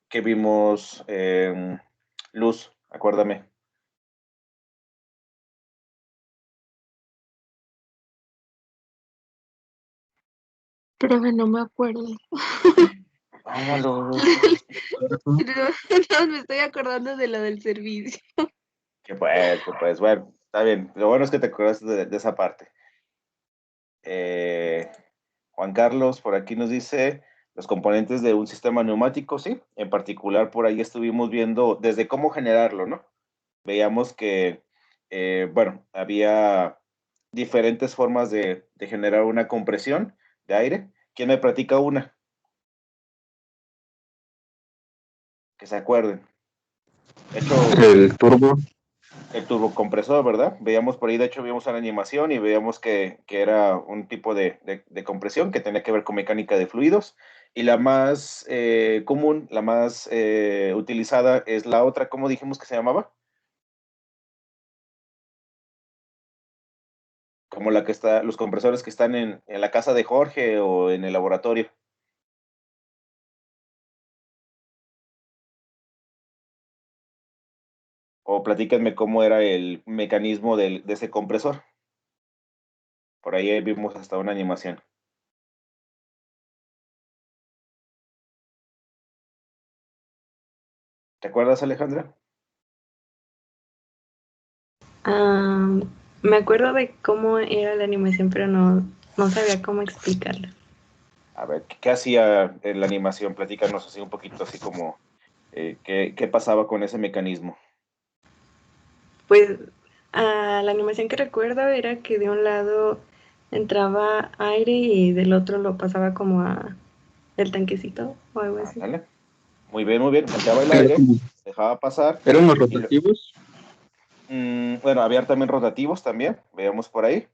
¿Qué vimos? Luz, acuérdame. Profe, no me acuerdo. Vámonos. No, me estoy acordando de lo del servicio. Bueno, está bien. Lo bueno es que te acordaste de esa parte. Eh, Juan Carlos por aquí nos dice los componentes de un sistema neumático, sí. En particular, por ahí estuvimos viendo desde cómo generarlo, ¿no? Veíamos que, bueno, había diferentes formas de generar una compresión de aire. ¿Quién me platica una? Que se acuerden. De hecho, El turbo. el turbocompresor, ¿verdad? Veíamos por ahí, de hecho, vimos una animación y veíamos que era un tipo de compresión que tenía que ver con mecánica de fluidos. Y la más común, la más utilizada es la otra, ¿cómo dijimos que se llamaba? Como la que está, los compresores que están en la casa de Jorge o en el laboratorio. O platíquenme cómo era el mecanismo de ese compresor. Por ahí vimos hasta una animación. ¿Te acuerdas, Alejandra? Ah, me acuerdo de cómo era la animación, pero no sabía cómo explicarla. A ver, ¿qué hacía en la animación? Platícanos así un poquito, así como qué pasaba con ese mecanismo. Pues la animación que recuerdo era que de un lado entraba aire y del otro lo pasaba como a el tanquecito o algo así. Ándale. Muy bien, muy bien. Entraba el Era aire, como- dejaba pasar. Eran los Y, rotativos. bueno, había también rotativos también, veíamos por ahí.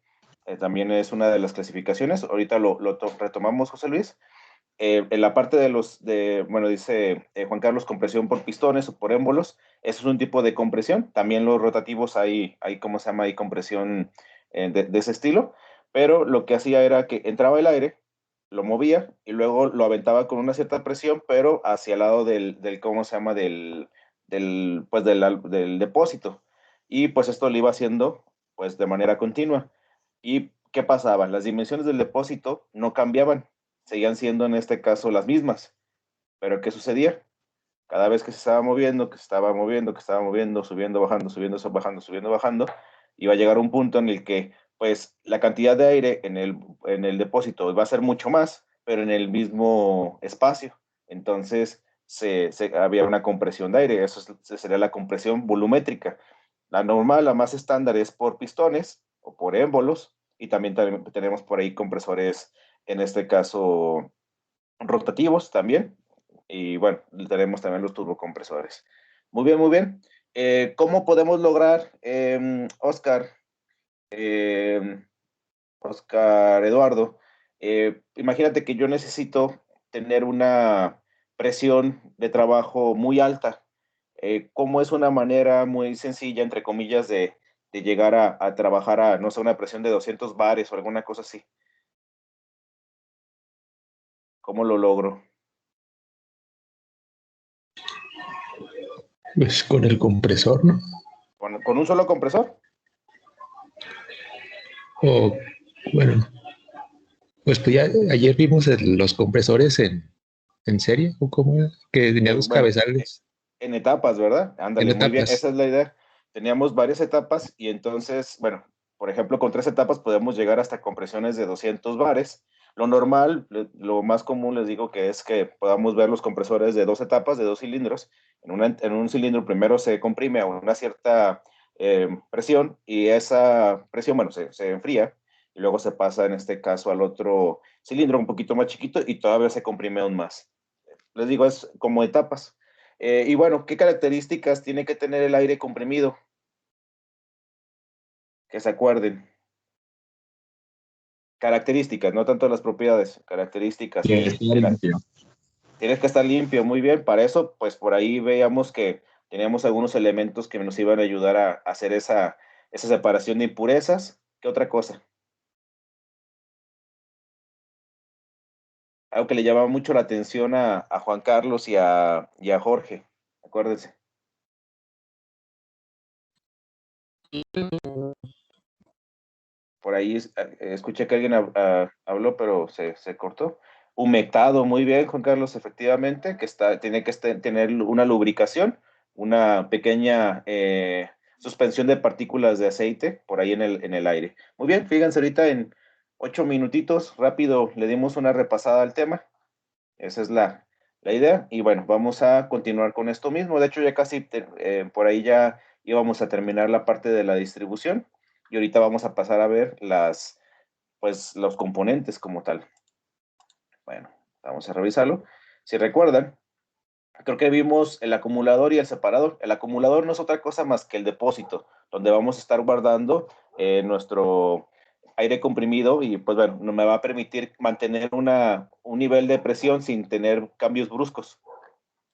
También es una de las clasificaciones. Ahorita lo retomamos, José Luis. En la parte bueno, dice Juan Carlos, compresión por pistones o por émbolos, eso es un tipo de compresión. También los rotativos hay ¿cómo se llama? Hay compresión de ese estilo, pero lo que hacía era que entraba el aire, lo movía y luego lo aventaba con una cierta presión, pero hacia el lado ¿cómo se llama? Pues del depósito. Y pues esto lo iba haciendo pues de manera continua. ¿Y qué pasaba? Las dimensiones del depósito no cambiaban, seguían siendo en este caso las mismas. Pero ¿qué sucedía? Cada vez que se estaba moviendo, que se estaba moviendo, que estaba moviendo, subiendo, bajando, subiendo, bajando, subiendo, bajando, iba a llegar un punto en el que, pues, la cantidad de aire en el depósito iba a ser mucho más, pero en el mismo espacio. Entonces, había una compresión de aire. Sería la compresión volumétrica. La normal, la más estándar, es por pistones o por émbolos, y también tenemos por ahí compresores, en este caso, rotativos también. Y bueno, tenemos también los turbocompresores. Muy bien, muy bien. ¿Cómo podemos lograr, Oscar, eh, Oscar Eduardo? Imagínate que yo necesito tener una presión de trabajo muy alta. ¿Cómo es una manera muy sencilla, entre comillas, de llegar a trabajar a, no sé, una presión de 200 bares o alguna cosa así? ¿Cómo lo logro? Pues con el compresor, ¿no? ¿Con un solo compresor? O, bueno, pues ya ayer vimos los compresores en serie, o cómo era, que tenía dos Bueno, cabezales en etapas, ¿verdad? en Ándale, muy bien, esa etapas. es la idea. Teníamos varias etapas y entonces, bueno, por ejemplo, con 3 etapas podemos llegar hasta compresiones de 200 bares. Lo normal, lo más común les digo que es que podamos ver los compresores de 2 etapas, de 2 cilindros. En un cilindro primero se comprime a una cierta presión y esa presión, bueno, se enfría y luego se pasa en este caso al otro cilindro un poquito más chiquito y todavía se comprime aún más. Les digo, es como etapas. Y bueno, ¿qué características tiene que tener el aire comprimido? Que se acuerden. Características, no tanto las propiedades, características. Que está limpio. Tienes que estar limpio, muy bien. Para eso, pues por ahí veíamos que teníamos algunos elementos que nos iban a ayudar a hacer esa separación de impurezas. ¿Qué otra cosa? algo que le llamaba mucho la atención a Juan Carlos y a Jorge, acuérdense. Por ahí escuché que alguien habló, pero se cortó. Humectado, muy bien, Juan Carlos, efectivamente, que tiene que tener una lubricación, una pequeña suspensión de partículas de aceite por ahí en el aire. Muy bien, fíjense, ahorita en 8 minutitos, rápido, le dimos una repasada al tema. Esa es la idea. Y bueno, vamos a continuar con esto mismo. De hecho, ya casi por ahí ya íbamos a terminar la parte de la distribución. Y ahorita vamos a pasar a ver pues, los componentes como tal. Bueno, vamos a revisarlo. Si recuerdan, creo que vimos el acumulador y el separador. El acumulador no es otra cosa más que el depósito, donde vamos a estar guardando nuestro aire comprimido y pues bueno, no me va a permitir mantener un nivel de presión sin tener cambios bruscos.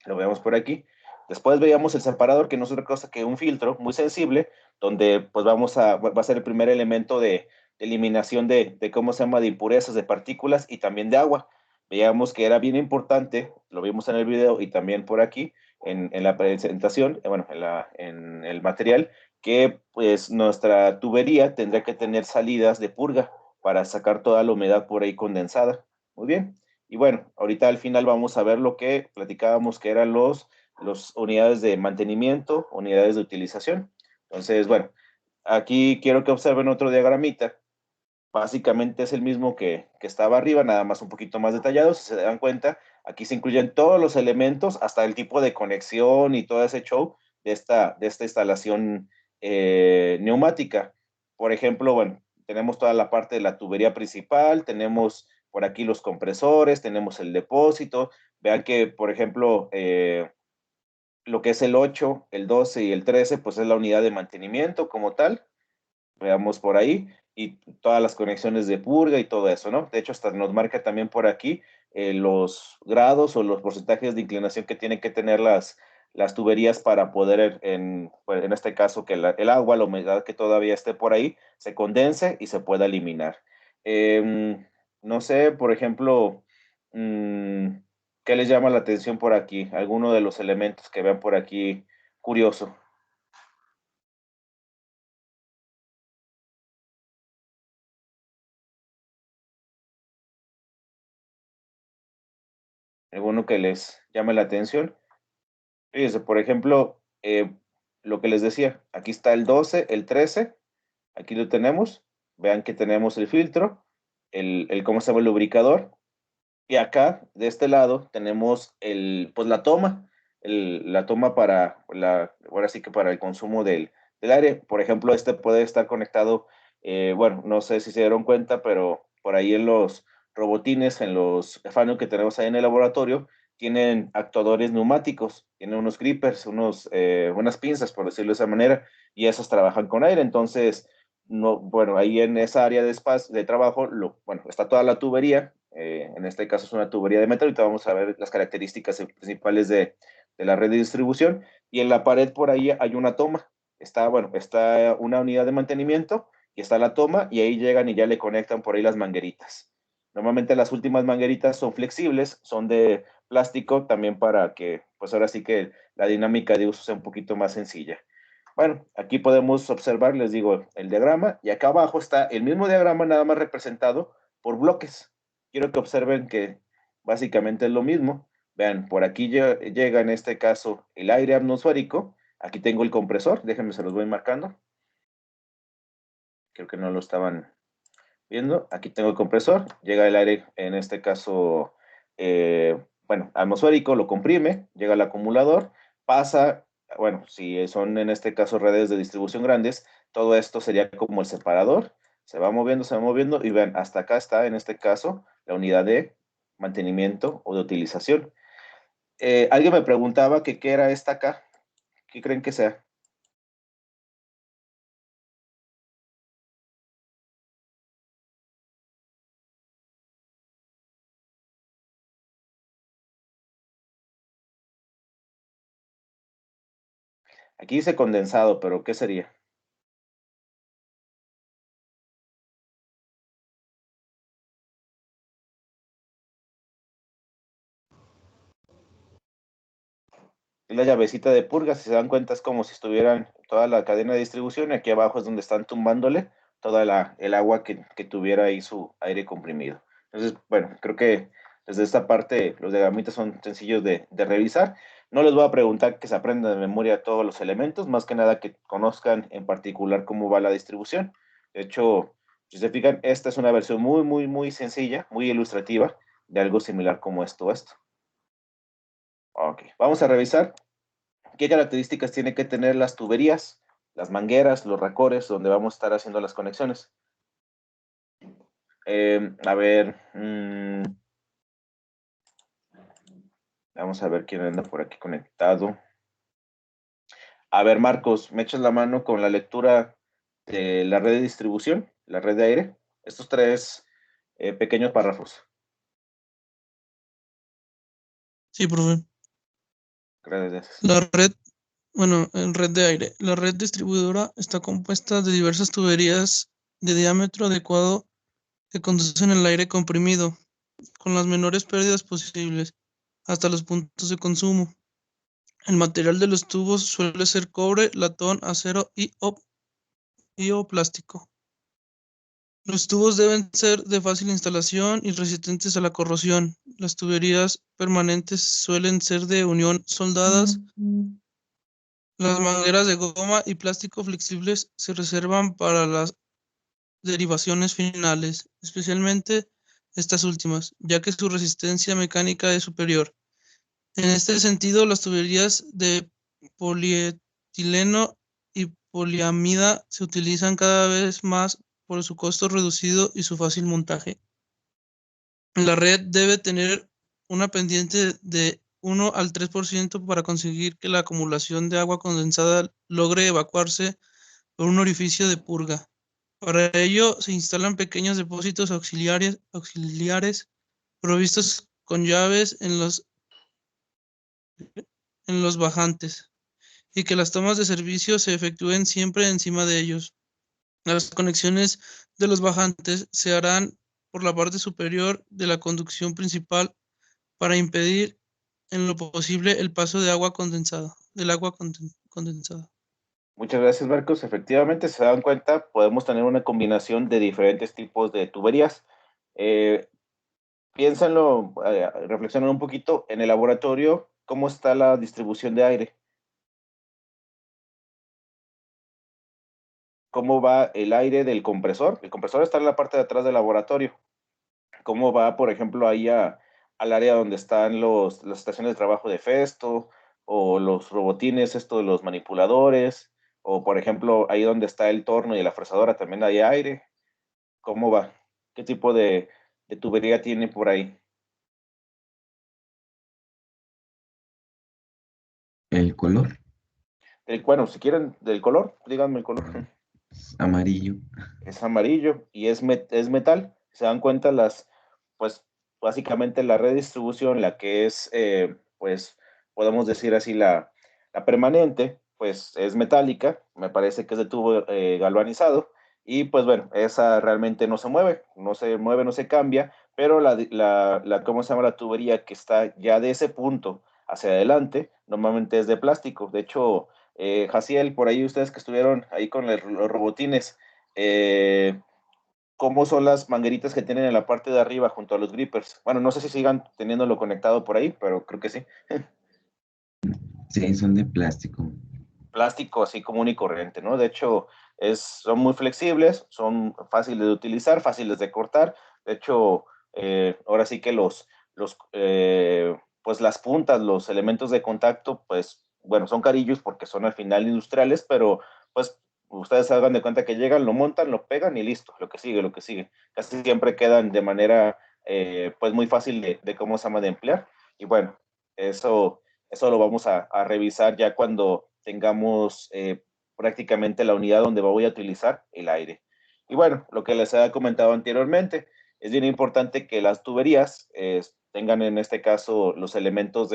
Lo vemos por aquí. Después veíamos el separador, que no es otra cosa que un filtro muy sensible, donde pues va a ser el primer elemento de eliminación de cómo se llama, de impurezas, de partículas y también de agua. Veíamos que era bien importante, lo vimos en el video y también por aquí, en la presentación, bueno, en el material, que pues nuestra tubería tendría que tener salidas de purga para sacar toda la humedad por ahí condensada. Muy bien. Y bueno, ahorita al final vamos a ver lo que platicábamos que eran los unidades de mantenimiento, unidades de utilización. Entonces, bueno, aquí quiero que observen otro diagramita. Básicamente es el mismo que estaba arriba, nada más un poquito más detallado. Si se dan cuenta, aquí se incluyen todos los elementos, hasta el tipo de conexión y todo ese show de esta instalación neumática. Por ejemplo, bueno, tenemos toda la parte de la tubería principal, tenemos por aquí los compresores, tenemos el depósito. Vean que, por ejemplo, lo que es el 8, el 12 y el 13, pues es la unidad de mantenimiento como tal. Veamos por ahí, y todas las conexiones de purga y todo eso, ¿no? De hecho, hasta nos marca también por aquí los grados o los porcentajes de inclinación que tienen que tener las tuberías para poder, pues, en este caso, que el agua, la humedad que todavía esté por ahí, se condense y se pueda eliminar. No sé, por ejemplo, ¿qué les llama la atención por aquí? ¿Alguno de los elementos que vean por aquí curioso? ¿Alguno que les llame la atención? Fíjense, por ejemplo, lo que les decía, aquí está el 12, el 13, aquí lo tenemos. Vean que tenemos el filtro, ¿cómo se llama? El lubricador. Y acá, de este lado, tenemos pues la toma, la toma ahora sí que para el consumo del aire. Por ejemplo, este puede estar conectado, bueno, no sé si se dieron cuenta, pero por ahí en los robotines, en los Fanuc que tenemos ahí en el laboratorio, tienen actuadores neumáticos, tienen unos grippers, unas pinzas, por decirlo de esa manera, y esas trabajan con aire. Entonces, no, bueno, ahí en esa área de espacio de trabajo, bueno, está toda la tubería, en este caso es una tubería de metal, ahorita vamos a ver las características principales de la red de distribución, y en la pared por ahí hay una toma, bueno, está una unidad de mantenimiento, y está la toma, y ahí llegan y ya le conectan por ahí las mangueritas. Normalmente las últimas mangueritas son flexibles, son de plástico, también para que, pues ahora sí que la dinámica de uso sea un poquito más sencilla. Bueno, aquí podemos observar, les digo, el diagrama, y acá abajo está el mismo diagrama, nada más representado por bloques. Quiero que observen que básicamente es lo mismo. Vean, por aquí llega en este caso el aire atmosférico. Aquí tengo el compresor, déjenme, se los voy marcando. Creo que no lo estaban viendo. Aquí tengo el compresor, llega el aire, en este caso, bueno, atmosférico, lo comprime, llega al acumulador, pasa, bueno, si son en este caso redes de distribución grandes, todo esto sería como el separador, se va moviendo, y vean, hasta acá está, en este caso, la unidad de mantenimiento o de utilización. Alguien me preguntaba que qué era esta acá, ¿qué creen que sea? Aquí dice condensado, pero ¿qué sería? la llavecita de purga, si se dan cuenta es como si estuvieran toda la cadena de distribución y aquí abajo es donde están tumbándole toda el agua que tuviera ahí su aire comprimido. Entonces, bueno, creo que desde esta parte los diagramitas son sencillos de revisar. No les voy a preguntar que se aprendan de memoria todos los elementos, más que nada que conozcan en particular cómo va la distribución. De hecho, si se fijan, esta es una versión muy, muy, muy sencilla, muy ilustrativa de algo similar como esto. Ok, vamos a revisar qué características tienen que tener las tuberías, las mangueras, los racores, donde vamos a estar haciendo las conexiones. A ver, vamos a ver quién anda por aquí conectado. A ver, Marcos, ¿me echas la mano con la lectura de la red de distribución, la red de aire? Estos tres pequeños párrafos. Sí, profe. Gracias. La red, en red de aire. La red distribuidora está compuesta de diversas tuberías de diámetro adecuado que conducen el aire comprimido con las menores pérdidas posibles hasta los puntos de consumo. El material de los tubos suele ser cobre, latón, acero y o plástico. Los tubos deben ser de fácil instalación y resistentes a la corrosión. Las tuberías permanentes suelen ser de unión soldadas. Las mangueras de goma y plástico flexibles se reservan para las derivaciones finales, especialmente estas últimas, ya que su resistencia mecánica es superior. En este sentido, las tuberías de polietileno y poliamida se utilizan cada vez más por su costo reducido y su fácil montaje. La red debe tener una pendiente de 1 al 3% para conseguir que la acumulación de agua condensada logre evacuarse por un orificio de purga. Para ello se instalan pequeños depósitos auxiliares provistos con llaves en los bajantes y que las tomas de servicio se efectúen siempre encima de ellos. Las conexiones de los bajantes se harán por la parte superior de la conducción principal para impedir en lo posible el paso de agua condensada, del agua condensada. Muchas gracias, Marcos. Efectivamente, si se dan cuenta, podemos tener una combinación de diferentes tipos de tuberías. Piénsenlo, reflexionen un poquito en el laboratorio, cómo está la distribución de aire, cómo va el aire del compresor. El compresor está en la parte de atrás del laboratorio. Cómo va, por ejemplo, ahí al área donde están las estaciones de trabajo de Festo, o los robotines, esto de los manipuladores, o por ejemplo, ahí donde está el torno y la fresadora también hay aire. ¿Cómo va? ¿Qué tipo de tubería tiene por ahí? El color Bueno, si quieren del color, díganme el color. es amarillo. Es amarillo y es metal. Se dan cuenta pues básicamente la redistribución, la que es, pues podemos decir así, la permanente, pues es metálica, me parece que es de tubo galvanizado y pues bueno, esa realmente no se mueve, no se cambia, pero ¿cómo se llama? La tubería que está ya de ese punto hacia adelante, normalmente es de plástico. De hecho, Jaciel, por ahí ustedes que estuvieron ahí con los robotines, eh, ¿cómo son las mangueritas que tienen en la parte de arriba junto a los grippers? Bueno, no sé si sigan teniéndolo conectado por ahí, pero creo que sí. Sí, son de plástico. Plástico así común y corriente, ¿no? De hecho, son muy flexibles, son fáciles de utilizar, fáciles de cortar. De hecho, ahora sí que pues las puntas, los elementos de contacto, pues, bueno, son carillos porque son al final industriales, pero pues ustedes se hagan de cuenta que llegan, lo montan, lo pegan y listo, lo que sigue, lo que sigue. Casi siempre quedan de manera, pues, muy fácil de cómo se llama de emplear. Y bueno, eso lo vamos a revisar ya cuando tengamos prácticamente la unidad donde voy a utilizar el aire. Y bueno, lo que les había comentado anteriormente, es bien importante que las tuberías tengan en este caso los elementos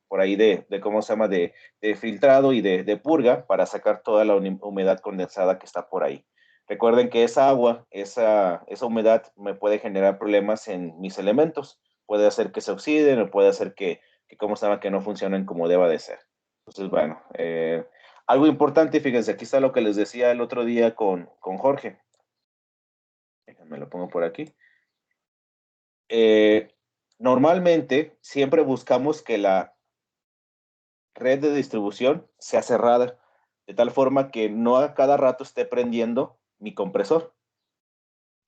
por ahí de ¿cómo se llama? De filtrado y de purga para sacar toda la humedad condensada que está por ahí. Recuerden que esa agua, esa humedad me puede generar problemas en mis elementos. Puede hacer que se oxiden o puede hacer que ¿cómo se llama? Que no funcionen como deba de ser. Entonces, bueno, algo importante, fíjense, aquí está lo que les decía el otro día con Jorge. Déjenme lo pongo por aquí. Normalmente siempre buscamos que la red de distribución sea cerrada, de tal forma que no a cada rato esté prendiendo mi compresor.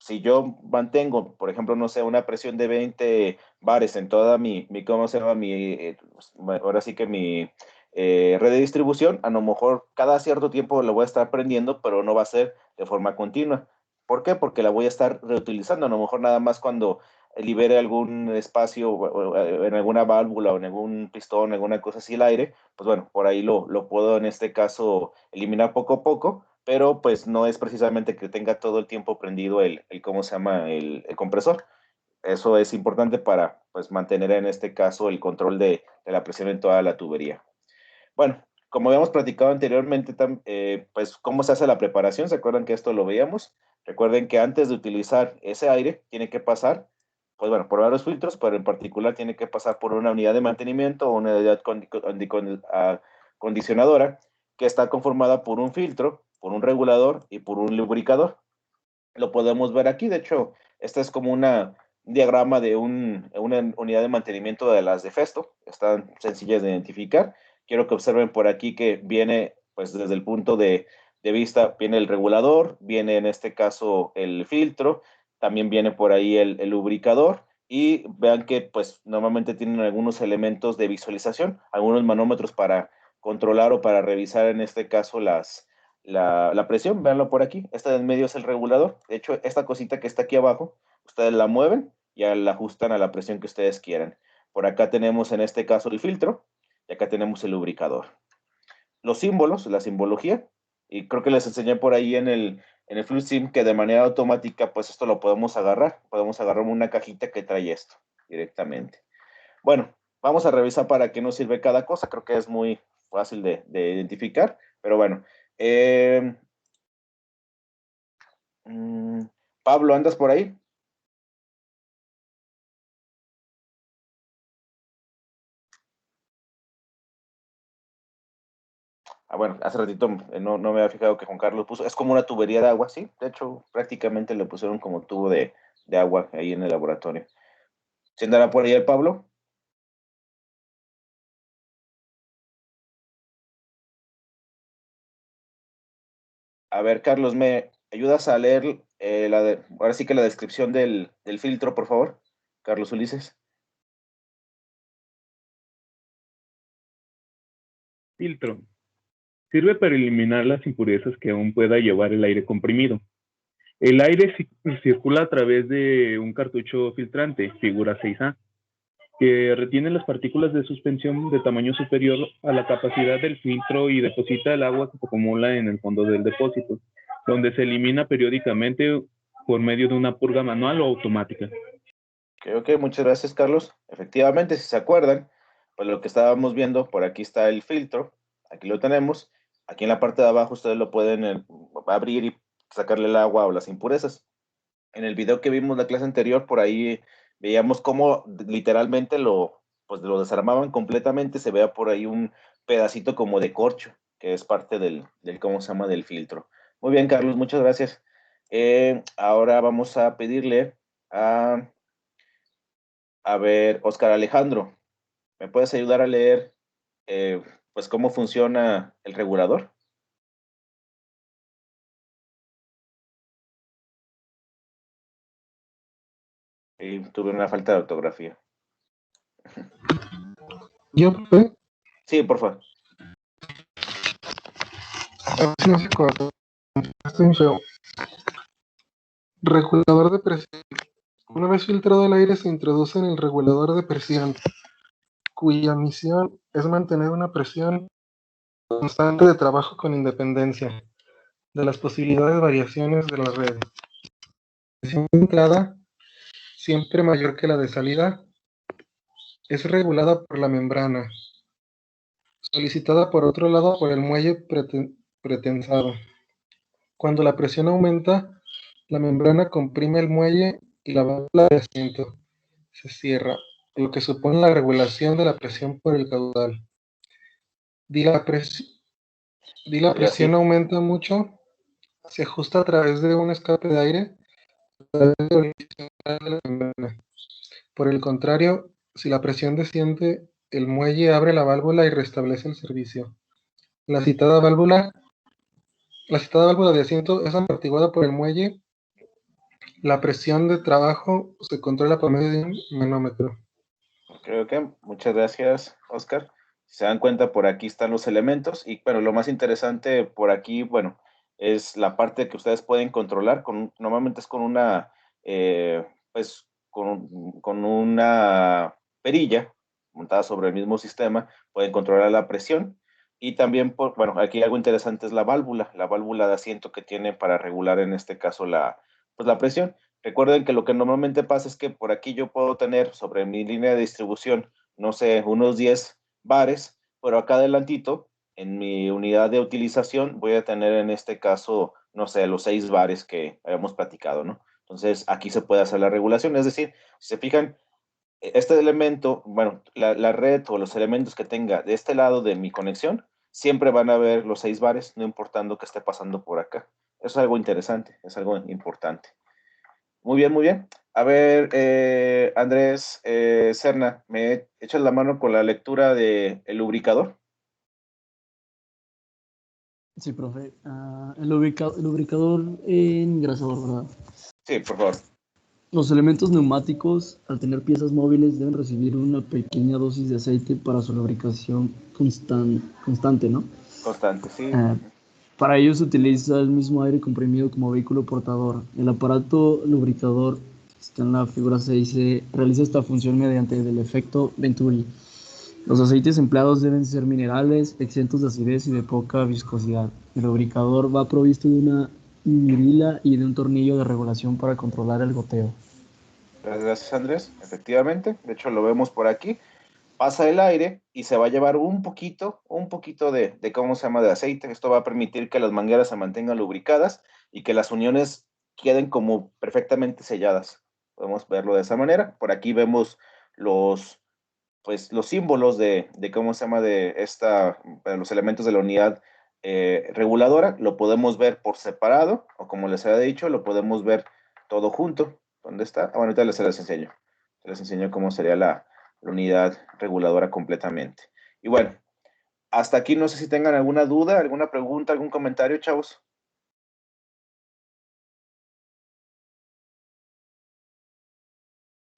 Si yo mantengo, por ejemplo, no sé, una presión de 20 bares en toda ¿cómo se llama? Ahora sí que mi red de distribución, a lo mejor cada cierto tiempo la voy a estar prendiendo, pero no va a ser de forma continua. ¿Por qué? Porque la voy a estar reutilizando, a lo mejor nada más cuando libere algún espacio en alguna válvula o en algún pistón, alguna cosa así el aire, pues bueno, por ahí lo puedo en este caso eliminar poco a poco, pero pues no es precisamente que tenga todo el tiempo prendido ¿cómo se llama? El compresor. Eso es importante para pues mantener en este caso el control de la presión en toda la tubería. Bueno, como habíamos platicado anteriormente, pues cómo se hace la preparación, ¿se acuerdan que esto lo veíamos? Recuerden que antes de utilizar ese aire, tiene que pasar, pues bueno, por varios filtros, pero en particular tiene que pasar por una unidad de mantenimiento o una unidad condicionadora que está conformada por un filtro, por un regulador y por un lubricador. Lo podemos ver aquí, de hecho, esta es como un diagrama de una unidad de mantenimiento de las de Festo, están sencillas de identificar. Quiero que observen por aquí que viene, pues desde el punto de vista, viene el regulador, viene en este caso el filtro, también viene por ahí el lubricador, y vean que pues normalmente tienen algunos elementos de visualización, algunos manómetros para controlar o para revisar en este caso la presión, véanlo por aquí, esta de en medio es el regulador, de hecho esta cosita que está aquí abajo, ustedes la mueven y la ajustan a la presión que ustedes quieran. Por acá tenemos en este caso el filtro y acá tenemos el lubricador. Los símbolos, la simbología, y creo que les enseñé por ahí en el FluSim que de manera automática pues esto lo podemos agarrar una cajita que trae esto directamente. Bueno, vamos a revisar para qué nos sirve cada cosa, creo que es muy fácil de identificar, pero bueno. Pablo, ¿andas por ahí? Bueno, hace ratito no me había fijado que Juan Carlos puso, es como una tubería de agua, sí, de hecho prácticamente le pusieron como tubo de agua ahí en el laboratorio. ¿Se andará por ahí el Pablo? A ver, Carlos, ¿me ayudas a leer ahora sí que la descripción del filtro, por favor? Carlos Ulises. Filtro. Sirve para eliminar las impurezas que aún pueda llevar el aire comprimido. El aire circula a través de un cartucho filtrante, figura 6A, que retiene las partículas de suspensión de tamaño superior a la capacidad del filtro y deposita el agua que se acumula en el fondo del depósito, donde se elimina periódicamente por medio de una purga manual o automática. Ok, muchas gracias, Carlos. Efectivamente, si se acuerdan, pues lo que estábamos viendo, por aquí está el filtro, aquí lo tenemos, aquí en la parte de abajo ustedes lo pueden abrir y sacarle el agua o las impurezas. En el video que vimos la clase anterior, por ahí veíamos cómo literalmente pues lo desarmaban completamente, se vea por ahí un pedacito como de corcho, que es parte ¿cómo se llama? Del filtro. Muy bien, Carlos, muchas gracias. Ahora vamos a pedirle a ver, Oscar Alejandro, ¿me puedes ayudar a leer, pues, cómo funciona el regulador? Y tuve una falta de ortografía. Yo, Sí, por favor. a ver si no se corta. Estoy muy feo. Regulador de presión. Una vez filtrado el aire, se introduce en el regulador de presión, cuya misión es mantener una presión constante de trabajo con independencia de las posibilidades de variaciones de la red. La presión de entrada, siempre mayor que la de salida, es regulada por la membrana, solicitada por otro lado por el muelle pretensado. Cuando la presión aumenta, la membrana comprime el muelle y la válvula de asiento se cierra, lo que supone la regulación de la presión por el caudal. Di la, pres- di la Y así, presión aumenta mucho, se ajusta a través de un escape de aire de la membrana. Por el contrario, si la presión desciende, el muelle abre la válvula y restablece el servicio. La citada válvula, la citada válvula de asiento es amortiguada por el muelle. La presión de trabajo se controla por medio de un manómetro. creo que muchas gracias, Oscar. Si se dan cuenta, por aquí están los elementos y, bueno, lo más interesante por aquí, bueno, es la parte que ustedes pueden controlar. Normalmente es con una, pues, con una perilla montada sobre el mismo sistema, pueden controlar la presión. Y también, bueno, aquí algo interesante es la válvula de asiento que tiene para regular en este caso pues, la presión. Recuerden que lo que normalmente pasa es que por aquí yo puedo tener sobre mi línea de distribución, no sé, unos 10 bares, pero acá adelantito, en mi unidad de utilización, voy a tener en este caso, no sé, los 6 bares que habíamos platicado, ¿no? Entonces, aquí se puede hacer la regulación, es decir, si se fijan, este elemento, bueno, la red o los elementos que tenga de este lado de mi conexión, siempre van a ver los 6 bares, no importando que esté pasando por acá. Eso es algo interesante, es algo importante. Muy bien, muy bien. A ver, Andrés Serna, ¿me echas la mano con la lectura de el lubricador? Sí, profe. El lubricador engrasador, ¿verdad? Sí, por favor. Los elementos neumáticos, al tener piezas móviles, deben recibir una pequeña dosis de aceite para su lubricación constante, ¿no? Constante, sí. Eh, para ello se utiliza el mismo aire comprimido como vehículo portador. El aparato lubricador, que está en la figura 6, realiza esta función mediante el efecto Venturi. Los aceites empleados deben ser minerales, exentos de acidez y de poca viscosidad. El lubricador va provisto de una mirila y de un tornillo de regulación para controlar el goteo. Gracias, Andrés. Efectivamente, de hecho lo vemos por aquí. Pasa el aire y se va a llevar un poquito de ¿cómo se llama? De aceite. Esto va a permitir que las mangueras se mantengan lubricadas y que las uniones queden como perfectamente selladas. Podemos verlo de esa manera. Por aquí vemos los, pues, los símbolos de ¿cómo se llama? De los elementos de la unidad reguladora. Lo podemos ver por separado o como les había dicho, lo podemos ver todo junto. ¿Dónde está? Ah, bueno, ahorita les enseño. Les enseño cómo sería la unidad reguladora completamente. Y bueno, hasta aquí no sé si tengan alguna duda, alguna pregunta, algún comentario, chavos.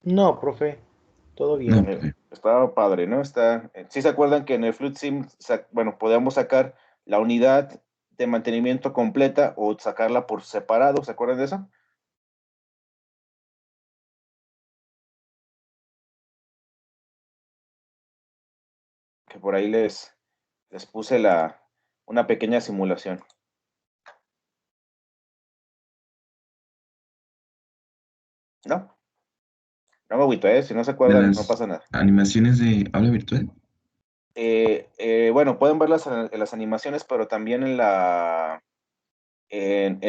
No, profe, todo No, bien. profe. Estaba padre, ¿no? ¿Sí se acuerdan que en el Fluid Sim, bueno, podíamos sacar la unidad de mantenimiento completa o sacarla por separado? ¿Se acuerdan de eso? Que por ahí les puse una pequeña simulación. ¿No? No me agüito, ¿eh? Si no se De acuerdan, no las pasa nada. animaciones de aula virtual. Bueno, pueden ver las animaciones, pero también en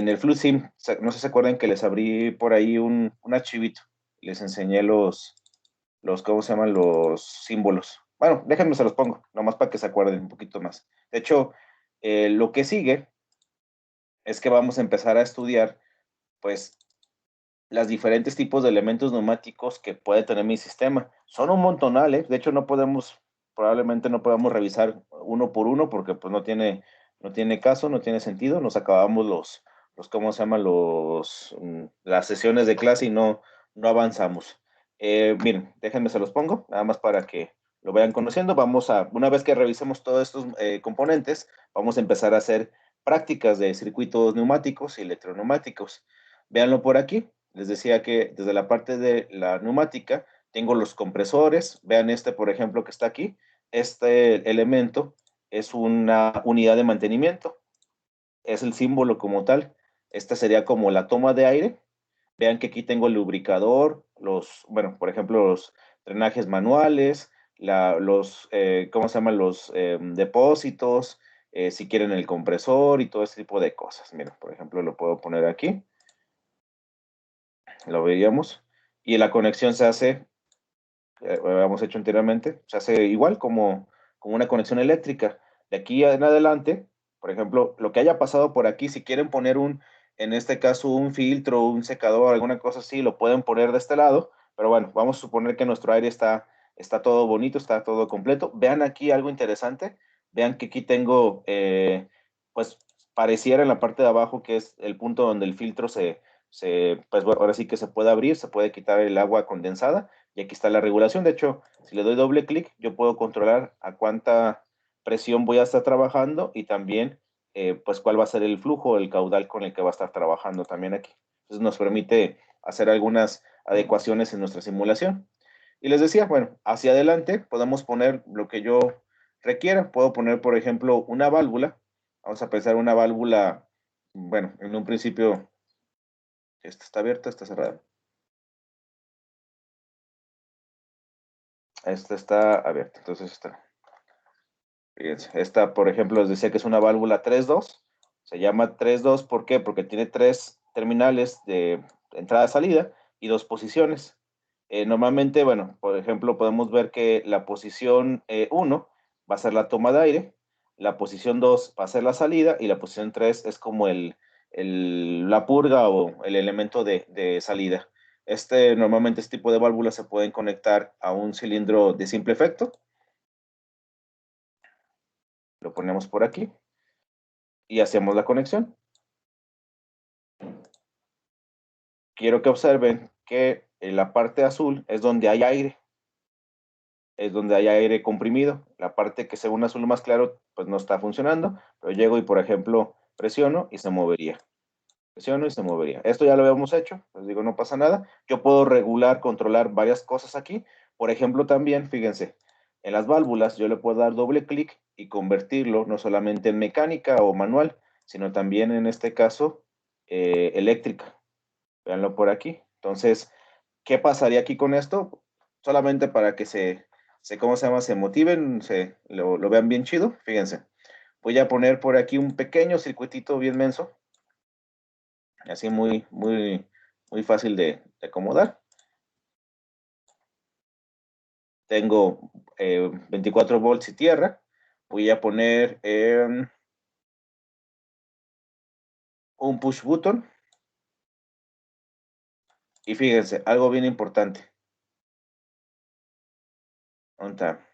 el FluSim, no sé si se acuerdan que les abrí por ahí un archivito. Les enseñé ¿cómo se llaman? Los símbolos. Bueno, déjenme se los pongo, nomás para que se acuerden un poquito más. De hecho, lo que sigue es que vamos a empezar a estudiar, pues, los diferentes tipos de elementos neumáticos que puede tener mi sistema. Son un montonal, ¿eh? De hecho, probablemente no podamos revisar uno por uno porque pues no tiene caso, no tiene sentido. Nos acabamos ¿cómo se llaman? Las sesiones de clase y no avanzamos. Miren, déjenme se los pongo, nada más para que lo vayan conociendo. Una vez que revisemos todos estos componentes, vamos a empezar a hacer prácticas de circuitos neumáticos y electroneumáticos. Véanlo por aquí. Les decía que desde la parte de la neumática tengo los compresores. Vean por ejemplo, que está aquí. Este elemento es una unidad de mantenimiento. Es el símbolo como tal. Esta sería como la toma de aire. Vean que aquí tengo el lubricador, bueno, por ejemplo, los drenajes manuales, ¿cómo se llaman? Los depósitos, si quieren el compresor y todo ese tipo de cosas. Miren, por ejemplo, lo puedo poner aquí. Lo veríamos. Y la conexión se hace, lo habíamos hecho anteriormente, se hace igual como una conexión eléctrica. De aquí en adelante, por ejemplo, lo que haya pasado por aquí, si quieren poner en este caso, un filtro, un secador, alguna cosa así, lo pueden poner de este lado, pero bueno, vamos a suponer que nuestro aire está todo bonito, está todo completo. Vean aquí algo interesante, vean que aquí tengo, pues pareciera en la parte de abajo que es el punto donde el filtro pues bueno, ahora sí que se puede abrir, se puede quitar el agua condensada, y aquí está la regulación. De hecho, si le doy doble clic, yo puedo controlar a cuánta presión voy a estar trabajando y también pues cuál va a ser el flujo, el caudal con el que va a estar trabajando también aquí. Entonces nos permite hacer algunas adecuaciones en nuestra simulación. Y les decía, bueno, hacia adelante podemos poner lo que yo requiera. Puedo poner, por ejemplo, una válvula. Vamos a pensar una válvula, bueno, en un principio, esta está abierta, está cerrada. Esta está abierta, entonces fíjense, esta, por ejemplo, les decía que es una válvula 3-2. Se llama 3-2, ¿por qué? Porque tiene 3 terminales de entrada-salida y 2 posiciones. Normalmente, bueno, por ejemplo, podemos ver que la posición 1 va a ser la toma de aire, la posición 2 va a ser la salida, y la posición 3 es como la purga o el elemento de salida. Normalmente este tipo de válvulas se pueden conectar a un cilindro de simple efecto. Lo ponemos por aquí y hacemos la conexión. Quiero que observen que en la parte azul es donde hay aire. Es donde hay aire comprimido. La parte que según azul más claro, pues no está funcionando, pero llego y, por ejemplo, presiono y se movería. Presiono y se movería. Esto ya lo habíamos hecho, les digo, no pasa nada. Yo puedo regular, controlar varias cosas aquí. Por ejemplo, también, fíjense, en las válvulas yo le puedo dar doble clic y convertirlo no solamente en mecánica o manual, sino también en este caso eléctrica. Véanlo por aquí. Entonces, ¿qué pasaría aquí con esto? Solamente para que ¿cómo se llama? Se motiven, lo vean bien chido. Fíjense, voy a poner por aquí un pequeño circuitito bien menso, así muy, muy, muy fácil de acomodar. Tengo 24 volts y tierra. Voy a poner un push button. Y fíjense, algo bien importante. ¿Dónde está?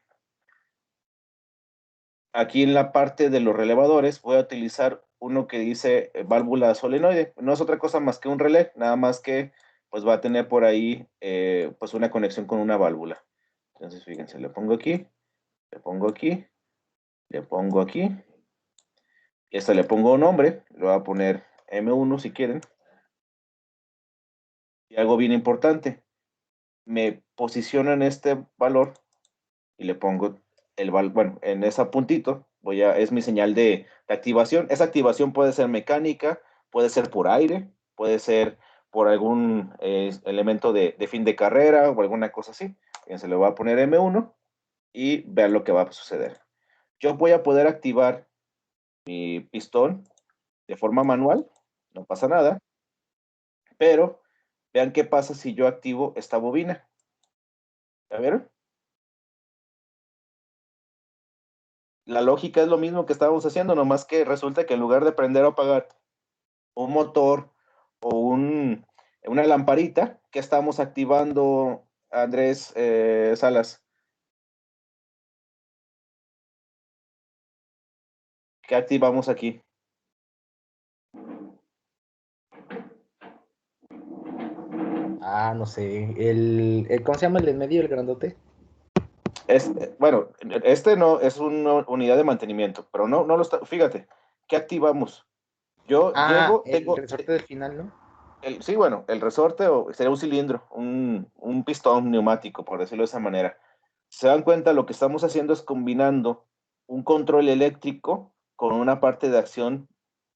Aquí en la parte de los relevadores voy a utilizar uno que dice válvula solenoide. No es otra cosa más que un relé, nada más que pues va a tener por ahí pues una conexión con una válvula. Entonces fíjense, le pongo aquí, le pongo aquí, le pongo aquí. Y esta le pongo un nombre, le voy a poner M1 si quieren. Y algo bien importante, me posiciono en este valor y le pongo bueno, en ese puntito, es mi señal de activación. Esa activación puede ser mecánica, puede ser por aire, puede ser por algún elemento de fin de carrera o alguna cosa así. Fíjense, le voy a poner M1 y vean lo que va a suceder. Yo voy a poder activar mi pistón de forma manual, no pasa nada, pero vean qué pasa si yo activo esta bobina. ¿Ya vieron? La lógica es lo mismo que estábamos haciendo, nomás que resulta que en lugar de prender o apagar un motor o una lamparita, que estamos activando, Andrés Salas? ¿Qué activamos aquí? Ah, no sé. ¿Cómo se llama el de en medio, el grandote? Bueno, este no es una unidad de mantenimiento, pero no lo está. Fíjate, ¿qué activamos? Yo Ah, llego, el resorte del final, ¿no? sí, bueno, el resorte sería un cilindro, un pistón neumático, por decirlo de esa manera. Se dan cuenta, lo que estamos haciendo es combinando un control eléctrico con una parte de acción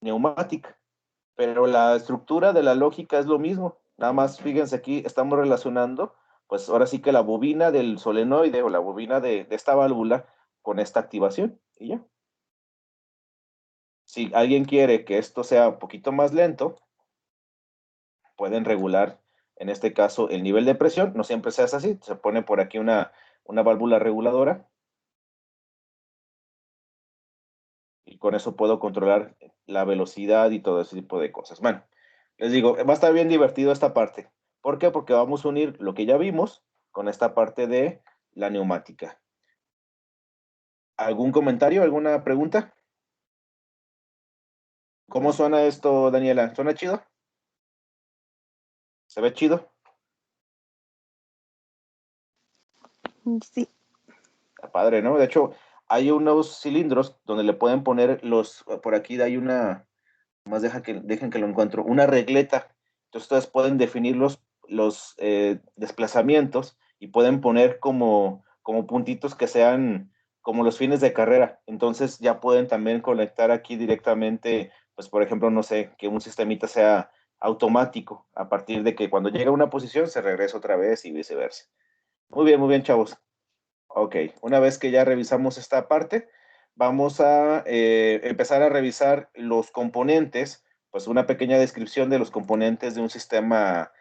neumática, pero la estructura de la lógica es lo mismo. Nada más, fíjense aquí, estamos relacionando, pues ahora sí que la bobina del solenoide o la bobina de esta válvula con esta activación, y ya. Si alguien quiere que esto sea un poquito más lento, pueden regular, en este caso, el nivel de presión. No siempre se hace así, se pone por aquí una válvula reguladora. con eso puedo controlar la velocidad y todo ese tipo de cosas. Bueno, les digo, va a estar bien divertido esta parte. ¿Por qué? Porque vamos a unir lo que ya vimos con esta parte de la neumática. ¿Algún comentario? ¿Alguna pregunta? ¿Cómo suena esto, Daniela? ¿Suena chido? ¿Se ve chido? Sí. Está padre, ¿no? De hecho, hay unos cilindros donde le pueden poner por aquí hay una, más dejen que lo encuentro, una regleta. Entonces ustedes pueden definir los desplazamientos y pueden poner como puntitos que sean como los fines de carrera. Entonces ya pueden también conectar aquí directamente, pues por ejemplo, no sé, que un sistemita sea automático a partir de que cuando llega a una posición se regresa otra vez y viceversa. Muy bien, chavos. Ok, una vez que ya revisamos esta parte, vamos a empezar a revisar los componentes, pues una pequeña descripción de los componentes de un sistema,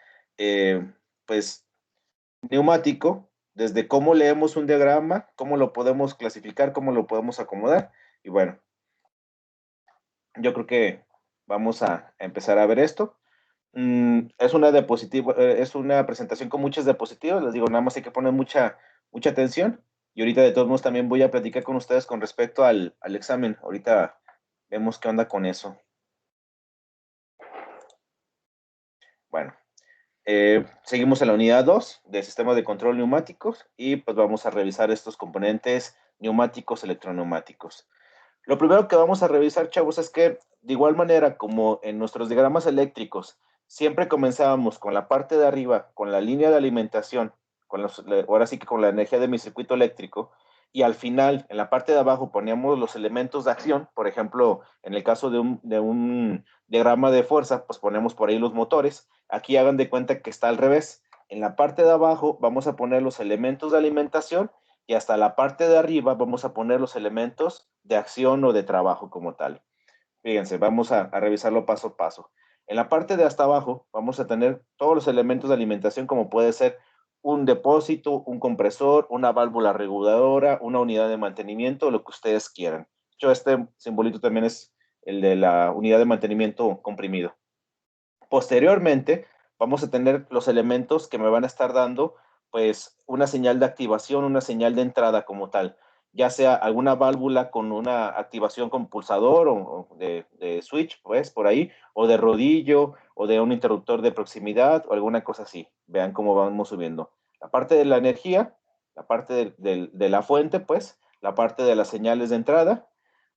pues, neumático, desde cómo leemos un diagrama, cómo lo podemos clasificar, cómo lo podemos acomodar, y bueno, yo creo que vamos a empezar a ver esto. Es una diapositiva, es una presentación con muchas diapositivas, les digo, nada más hay que poner mucha atención. Y ahorita de todos modos también voy a platicar con ustedes con respecto al examen. Ahorita vemos qué onda con eso. Bueno, seguimos en la unidad 2 de sistemas de control neumáticos y pues vamos a revisar estos componentes neumáticos, electroneumáticos. Lo primero que vamos a revisar, chavos, es que de igual manera como en nuestros diagramas eléctricos, siempre comenzábamos con la parte de arriba, con la línea de alimentación, ahora sí que con la energía de mi circuito eléctrico, y al final, en la parte de abajo, poníamos los elementos de acción. Por ejemplo, en el caso de un diagrama de fuerza, pues ponemos por ahí los motores. Aquí hagan de cuenta que está al revés. En la parte de abajo vamos a poner los elementos de alimentación y hasta la parte de arriba vamos a poner los elementos de acción o de trabajo como tal. Fíjense, vamos a revisarlo paso a paso. En la parte de hasta abajo vamos a tener todos los elementos de alimentación como puede ser un depósito, un compresor, una válvula reguladora, una unidad de mantenimiento, lo que ustedes quieran. De hecho, este simbolito también es el de la unidad de mantenimiento comprimido. Posteriormente, vamos a tener los elementos que me van a estar dando, pues, una señal de activación, una señal de entrada como tal, ya sea alguna válvula con una activación con pulsador o de switch, pues, por ahí, o de rodillo, o de un interruptor de proximidad, o alguna cosa así. Vean cómo vamos subiendo. La parte de la energía, la parte de la fuente, pues, la parte de las señales de entrada.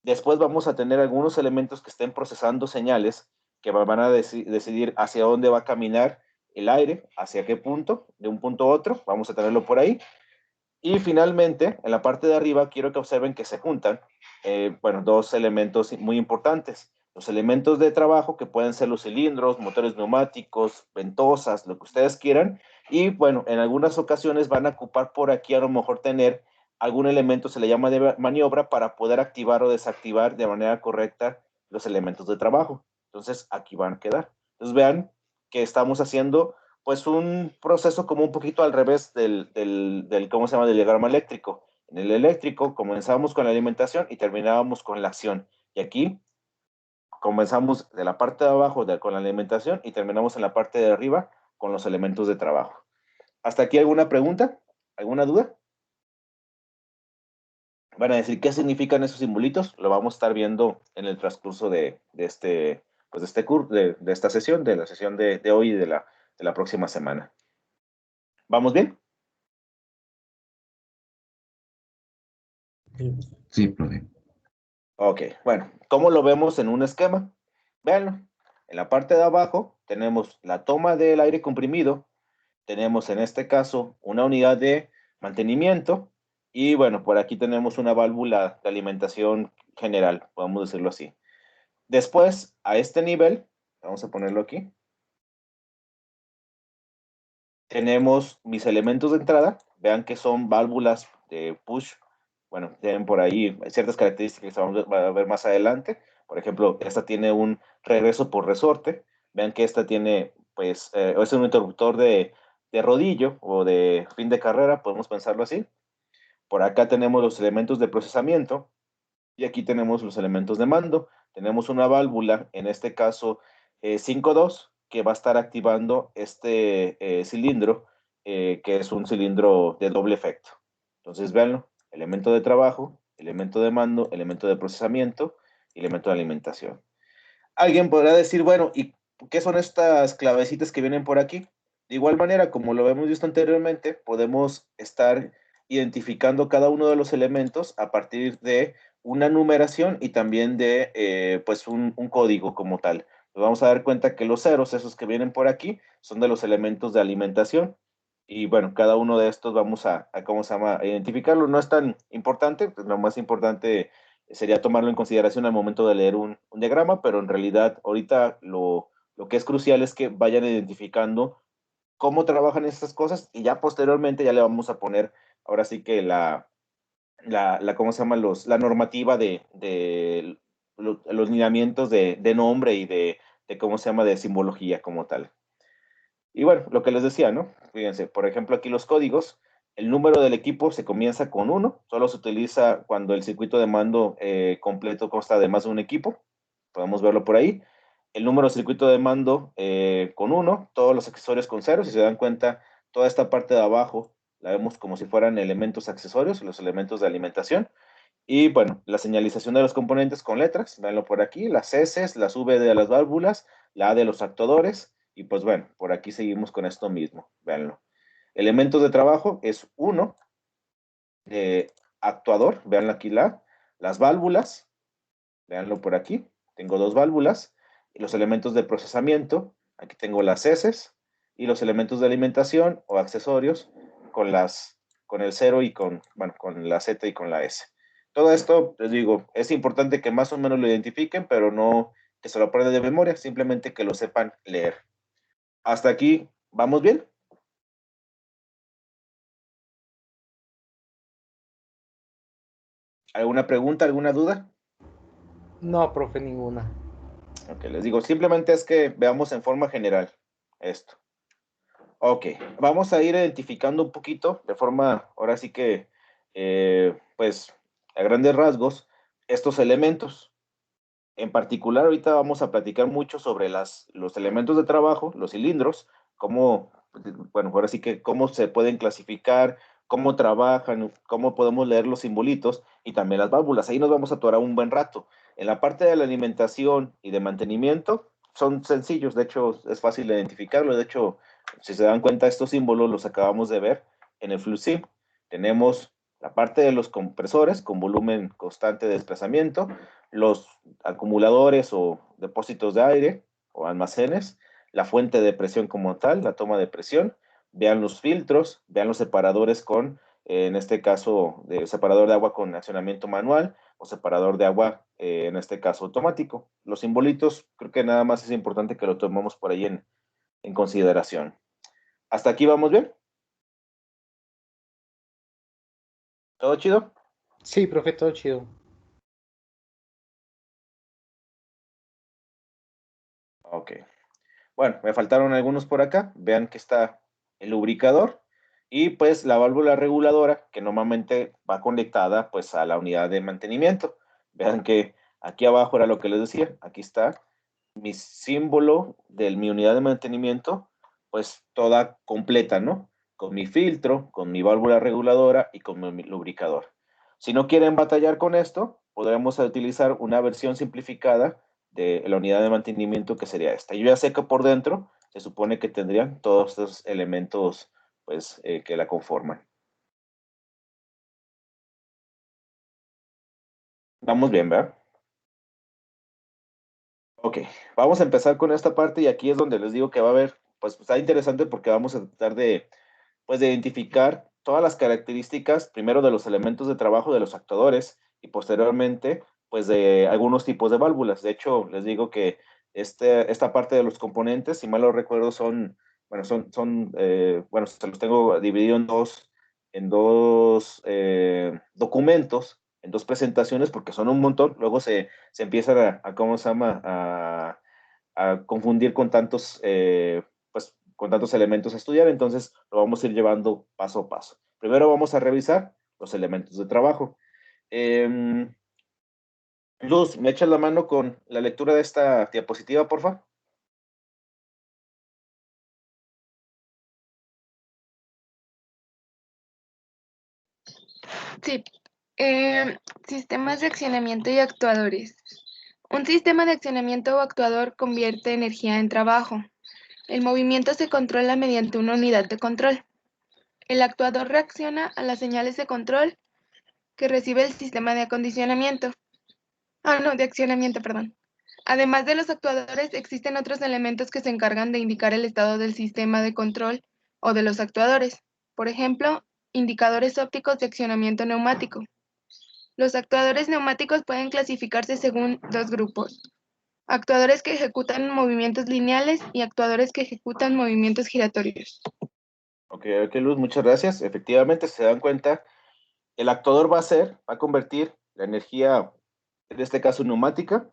Después vamos a tener algunos elementos que estén procesando señales que van a decidir hacia dónde va a caminar el aire, hacia qué punto, de un punto a otro, vamos a tenerlo por ahí. Y finalmente, en la parte de arriba, quiero que observen que se juntan, bueno, dos elementos muy importantes. Los elementos de trabajo, que pueden ser los cilindros, motores neumáticos, ventosas, lo que ustedes quieran. Y bueno, en algunas ocasiones van a ocupar por aquí a lo mejor tener algún elemento, se le llama de maniobra, para poder activar o desactivar de manera correcta los elementos de trabajo. Entonces, aquí van a quedar. Entonces, vean que estamos haciendo pues un proceso como un poquito al revés del ¿cómo se llama? Del diagrama eléctrico. En el eléctrico comenzamos con la alimentación y terminábamos con la acción. Y aquí comenzamos de la parte de abajo con la alimentación y terminamos en la parte de arriba con los elementos de trabajo. ¿Hasta aquí alguna pregunta? ¿Alguna duda? Van a decir qué significan esos simbolitos. Lo vamos a estar viendo en el transcurso de este curso, de esta sesión, de la sesión de hoy y de la próxima semana. ¿Vamos bien? Sí, profe. Ok, bueno, ¿cómo lo vemos en un esquema? Véanlo. En la parte de abajo tenemos la toma del aire comprimido, tenemos en este caso una unidad de mantenimiento y bueno, por aquí tenemos una válvula de alimentación general, podemos decirlo así. Después, a este nivel, vamos a ponerlo aquí, tenemos mis elementos de entrada, vean que son válvulas de push. Bueno, tienen por ahí ciertas características que vamos a ver más adelante. Por ejemplo, esta tiene un regreso por resorte. Vean que esta tiene, pues, es un interruptor de rodillo o de fin de carrera, podemos pensarlo así. Por acá tenemos los elementos de procesamiento. Y aquí tenemos los elementos de mando. Tenemos una válvula, en este caso 5.2, que va a estar activando este cilindro, que es un cilindro de doble efecto. Entonces, véanlo, elemento de trabajo, elemento de mando, elemento de procesamiento y elemento de alimentación. Alguien podrá decir, bueno, ¿y qué son estas clavecitas que vienen por aquí? De igual manera, como lo hemos visto anteriormente, podemos estar identificando cada uno de los elementos a partir de una numeración y también de pues un código como tal. Nos vamos a dar cuenta que los ceros, esos que vienen por aquí, son de los elementos de alimentación. Y bueno, cada uno de estos vamos a ¿cómo se llama? A identificarlo. No es tan importante, pues lo más importante sería tomarlo en consideración al momento de leer un diagrama, pero en realidad ahorita lo que es crucial es que vayan identificando cómo trabajan estas cosas y ya posteriormente ya le vamos a poner ahora sí que ¿cómo se llama? La normativa de los lineamientos de nombre y de cómo se llama, de simbología como tal. Y bueno, lo que les decía, ¿no? Fíjense, por ejemplo, aquí los códigos, el número del equipo se comienza con 1, solo se utiliza cuando el circuito de mando completo consta de más de un equipo, podemos verlo por ahí. El número de circuito de mando con 1, todos los accesorios con 0, si se dan cuenta, toda esta parte de abajo la vemos como si fueran elementos accesorios, los elementos de alimentación. Y bueno, la señalización de los componentes con letras, véanlo por aquí, las S, las V de las válvulas, la A de los actuadores, y pues bueno, por aquí seguimos con esto mismo, véanlo. Elementos de trabajo es 1, actuador, véanlo aquí las válvulas, véanlo por aquí, tengo 2 válvulas, y los elementos de procesamiento, aquí tengo las S, y los elementos de alimentación o accesorios con el 0 y bueno, con la Z y con la S. Todo esto, les digo, es importante que más o menos lo identifiquen, pero no que se lo aprendan de memoria, simplemente que lo sepan leer. Hasta aquí, ¿vamos bien? ¿Alguna pregunta, alguna duda? No, profe, ninguna. Ok, les digo, simplemente es que veamos en forma general esto. Ok, vamos a ir identificando un poquito de forma, ahora sí que, pues, a grandes rasgos, estos elementos. En particular, ahorita vamos a platicar mucho sobre los elementos de trabajo, los cilindros, cómo, bueno, ahora sí que cómo se pueden clasificar, cómo trabajan, cómo podemos leer los simbolitos y también las válvulas. Ahí nos vamos a atorar un buen rato. En la parte de la alimentación y de mantenimiento son sencillos, de hecho es fácil identificarlo. De hecho, si se dan cuenta, estos símbolos los acabamos de ver en el FluSim. Tenemos la parte de los compresores con volumen constante de desplazamiento, los acumuladores o depósitos de aire o almacenes, la fuente de presión como tal, la toma de presión, vean los filtros, vean los separadores con, en este caso, separador de agua con accionamiento manual o separador de agua, en este caso, automático. Los simbolitos, creo que nada más es importante que lo tomemos por ahí en consideración. ¿Hasta aquí vamos bien? ¿Todo chido? Sí, profe, todo chido. Ok. Bueno, me faltaron algunos por acá. Vean que está el lubricador y pues la válvula reguladora que normalmente va conectada pues a la unidad de mantenimiento. Vean que aquí abajo era lo que les decía. Aquí está mi símbolo de mi unidad de mantenimiento, pues toda completa, ¿no? Con mi filtro, con mi válvula reguladora y con mi lubricador. Si no quieren batallar con esto, podremos utilizar una versión simplificada de la unidad de mantenimiento que sería esta. Yo ya sé que por dentro se supone que tendrían todos estos elementos pues que la conforman. Vamos bien, ¿verdad? Ok, vamos a empezar con esta parte y aquí es donde les digo que va a haber, pues está interesante porque vamos a tratar de, pues, de identificar todas las características, primero de los elementos de trabajo de los actuadores y posteriormente, pues de algunos tipos de válvulas. De hecho, les digo que esta parte de los componentes, si mal no recuerdo, bueno, se los tengo dividido en dos documentos, en dos presentaciones, porque son un montón. Luego se empiezan ¿cómo se llama? A confundir con tantos, pues, con tantos elementos a estudiar, entonces lo vamos a ir llevando paso a paso. Primero vamos a revisar los elementos de trabajo. Luz, ¿me echas la mano con la lectura de esta diapositiva, por favor? Sí. Sistemas de accionamiento y actuadores. Un sistema de accionamiento o actuador convierte energía en trabajo. El movimiento se controla mediante una unidad de control. El actuador reacciona a las señales de control que recibe el sistema de acondicionamiento. De accionamiento, perdón. Además de los actuadores, existen otros elementos que se encargan de indicar el estado del sistema de control o de los actuadores. Por ejemplo, indicadores ópticos de accionamiento neumático. Los actuadores neumáticos pueden clasificarse según dos grupos: actuadores que ejecutan movimientos lineales y actuadores que ejecutan movimientos giratorios. Ok, Luz, muchas gracias. Efectivamente, se dan cuenta, el actuador va a convertir la energía, en este caso neumática,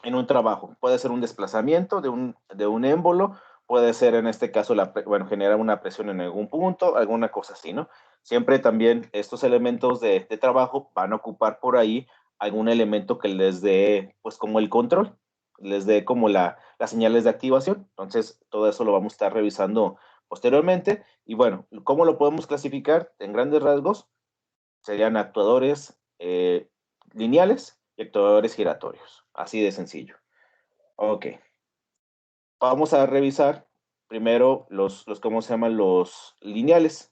en un trabajo. Puede ser un desplazamiento de un émbolo, puede ser en este caso, generar una presión en algún punto, alguna cosa así, ¿no? Siempre también estos elementos de trabajo van a ocupar por ahí algún elemento que les dé, pues como el control, les dé como las señales de activación. Entonces, todo eso lo vamos a estar revisando posteriormente. Y bueno, ¿cómo lo podemos clasificar? En grandes rasgos, serían actuadores lineales y actuadores giratorios. Así de sencillo. Ok. Vamos a revisar primero ¿cómo se llaman? Los lineales.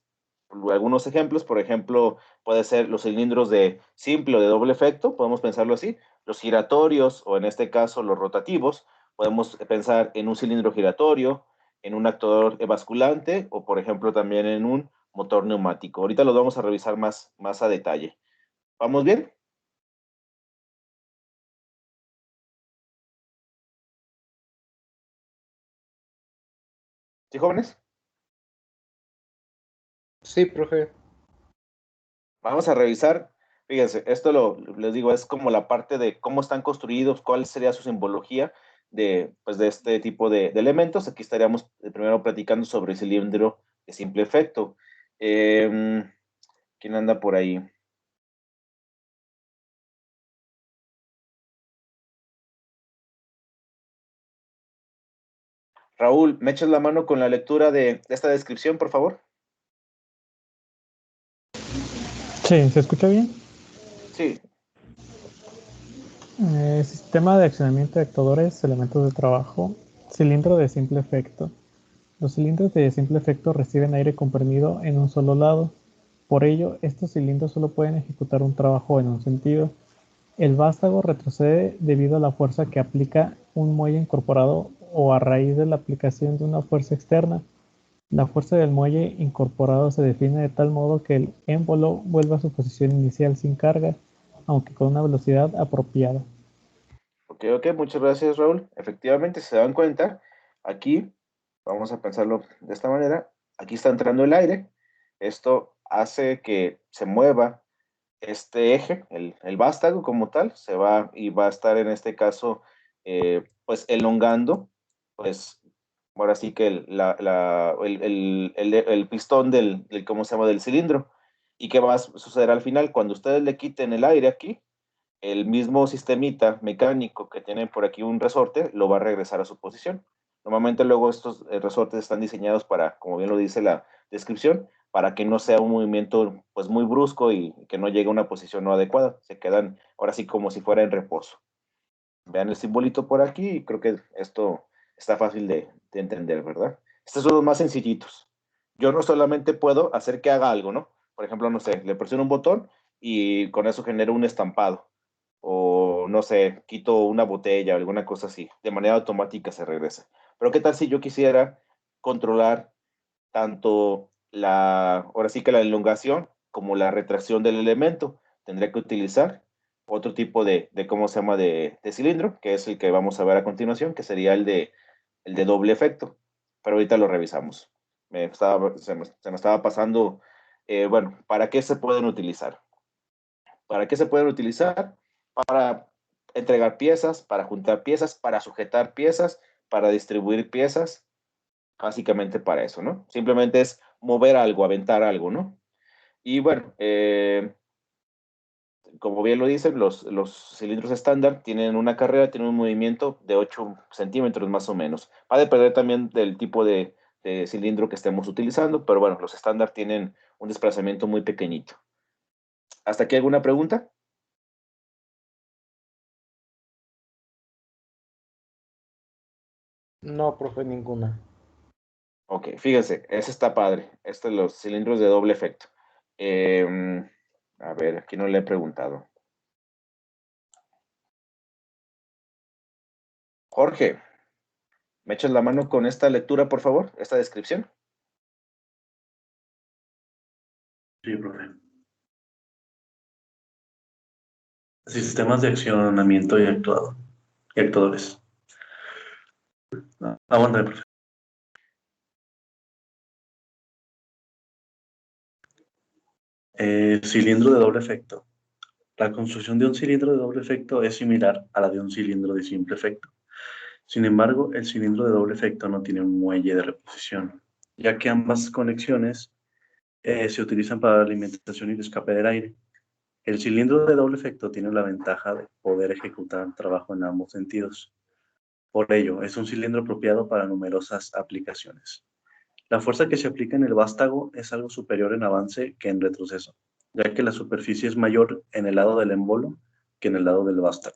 Algunos ejemplos, por ejemplo, puede ser los cilindros de simple o de doble efecto, podemos pensarlo así. Los giratorios, o en este caso los rotativos, podemos pensar en un cilindro giratorio, en un actuador basculante, o por ejemplo también en un motor neumático. Ahorita los vamos a revisar más a detalle. ¿Vamos bien? ¿Sí, jóvenes? Sí, profe. Vamos a revisar, fíjense, les digo, es como la parte de cómo están construidos, cuál sería su simbología pues de este tipo de elementos. Aquí estaríamos primero platicando sobre el cilindro de simple efecto. ¿Quién anda por ahí? Raúl, ¿me echas la mano con la lectura de esta descripción, por favor? Sí, ¿se escucha bien? Sí. Sistema de accionamiento de actuadores, elementos de trabajo, cilindro de simple efecto. Los cilindros de simple efecto reciben aire comprimido en un solo lado. Por ello, estos cilindros solo pueden ejecutar un trabajo en un sentido. El vástago retrocede debido a la fuerza que aplica un muelle incorporado o a raíz de la aplicación de una fuerza externa. La fuerza del muelle incorporado se define de tal modo que el émbolo vuelva a su posición inicial sin carga, aunque con una velocidad apropiada. Ok, muchas gracias, Raúl. Efectivamente, si se dan cuenta, aquí, vamos a pensarlo de esta manera, aquí está entrando el aire, esto hace que se mueva este eje, el vástago como tal, se va y va a estar en este caso, pues elongando, pues ahora sí que el pistón ¿cómo se llama? Del cilindro. ¿Y qué va a suceder al final? Cuando ustedes le quiten el aire aquí, el mismo sistemita mecánico que tiene por aquí un resorte lo va a regresar a su posición. Normalmente luego estos resortes están diseñados para, como bien lo dice la descripción, para que no sea un movimiento pues muy brusco y que no llegue a una posición no adecuada. Se quedan ahora sí como si fuera en reposo. Vean el simbolito por aquí y creo que esto está fácil de entender, ¿verdad? Estos son los más sencillitos. Yo no solamente puedo hacer que haga algo, ¿no? Por ejemplo, no sé, le presiono un botón y con eso genero un estampado. O no sé, quito una botella o alguna cosa así. De manera automática se regresa. Pero ¿qué tal si yo quisiera controlar tanto ahora sí que la elongación como la retracción del elemento? Tendría que utilizar otro tipo ¿cómo se llama? De cilindro, que es el que vamos a ver a continuación, que sería el de doble efecto. Pero ahorita lo revisamos. Se me estaba pasando, bueno, ¿para qué se pueden utilizar? ¿Para qué se pueden utilizar? Para entregar piezas, para juntar piezas, para sujetar piezas, para distribuir piezas, básicamente para eso, ¿no? Simplemente es mover algo, aventar algo, ¿no? Y bueno, como bien lo dicen, los cilindros estándar tienen una carrera, tienen un movimiento de 8 centímetros más o menos. Va a depender también del tipo de cilindro que estemos utilizando, pero bueno, los estándar tienen un desplazamiento muy pequeñito. ¿Hasta aquí alguna pregunta? No, profe, ninguna. Ok, fíjense, ese está padre. Este es los cilindros de doble efecto. A ver, aquí no le he preguntado. Jorge, ¿me echas la mano con esta lectura, por favor? Esta descripción. Sí, profe. Sistemas de accionamiento y actuadores. Aguanta, profe. Cilindro de doble efecto. La construcción de un cilindro de doble efecto es similar a la de un cilindro de simple efecto. Sin embargo, el cilindro de doble efecto no tiene un muelle de reposición, ya que ambas conexiones se utilizan para la alimentación y el escape del aire. El cilindro de doble efecto tiene la ventaja de poder ejecutar trabajo en ambos sentidos. Por ello, es un cilindro apropiado para numerosas aplicaciones. La fuerza que se aplica en el vástago es algo superior en avance que en retroceso, ya que la superficie es mayor en el lado del émbolo que en el lado del vástago.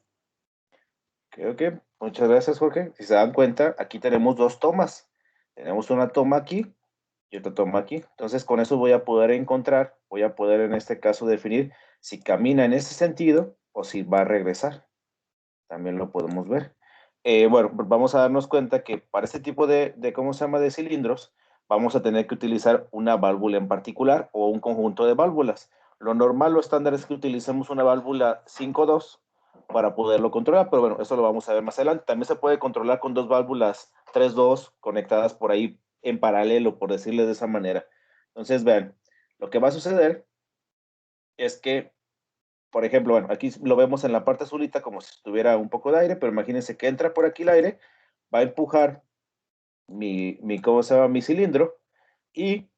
Ok. Muchas gracias, Jorge. Si se dan cuenta, aquí tenemos dos tomas. Tenemos una toma aquí y otra toma aquí. Entonces, con eso voy a poder en este caso definir si camina en ese sentido o si va a regresar. También lo podemos ver. Bueno, vamos a darnos cuenta que para este tipo ¿cómo se llama?, de cilindros, vamos a tener que utilizar una válvula en particular o un conjunto de válvulas. Lo normal o estándar es que utilicemos una válvula 5-2 para poderlo controlar, pero bueno, eso lo vamos a ver más adelante. También se puede controlar con dos válvulas 3-2 conectadas por ahí en paralelo, por decirles de esa manera. Entonces, vean, lo que va a suceder es que, por ejemplo, bueno, aquí lo vemos en la parte azulita como si estuviera un poco de aire, pero imagínense que entra por aquí el aire, va a empujar ¿cómo se llama?, mi cilindro, y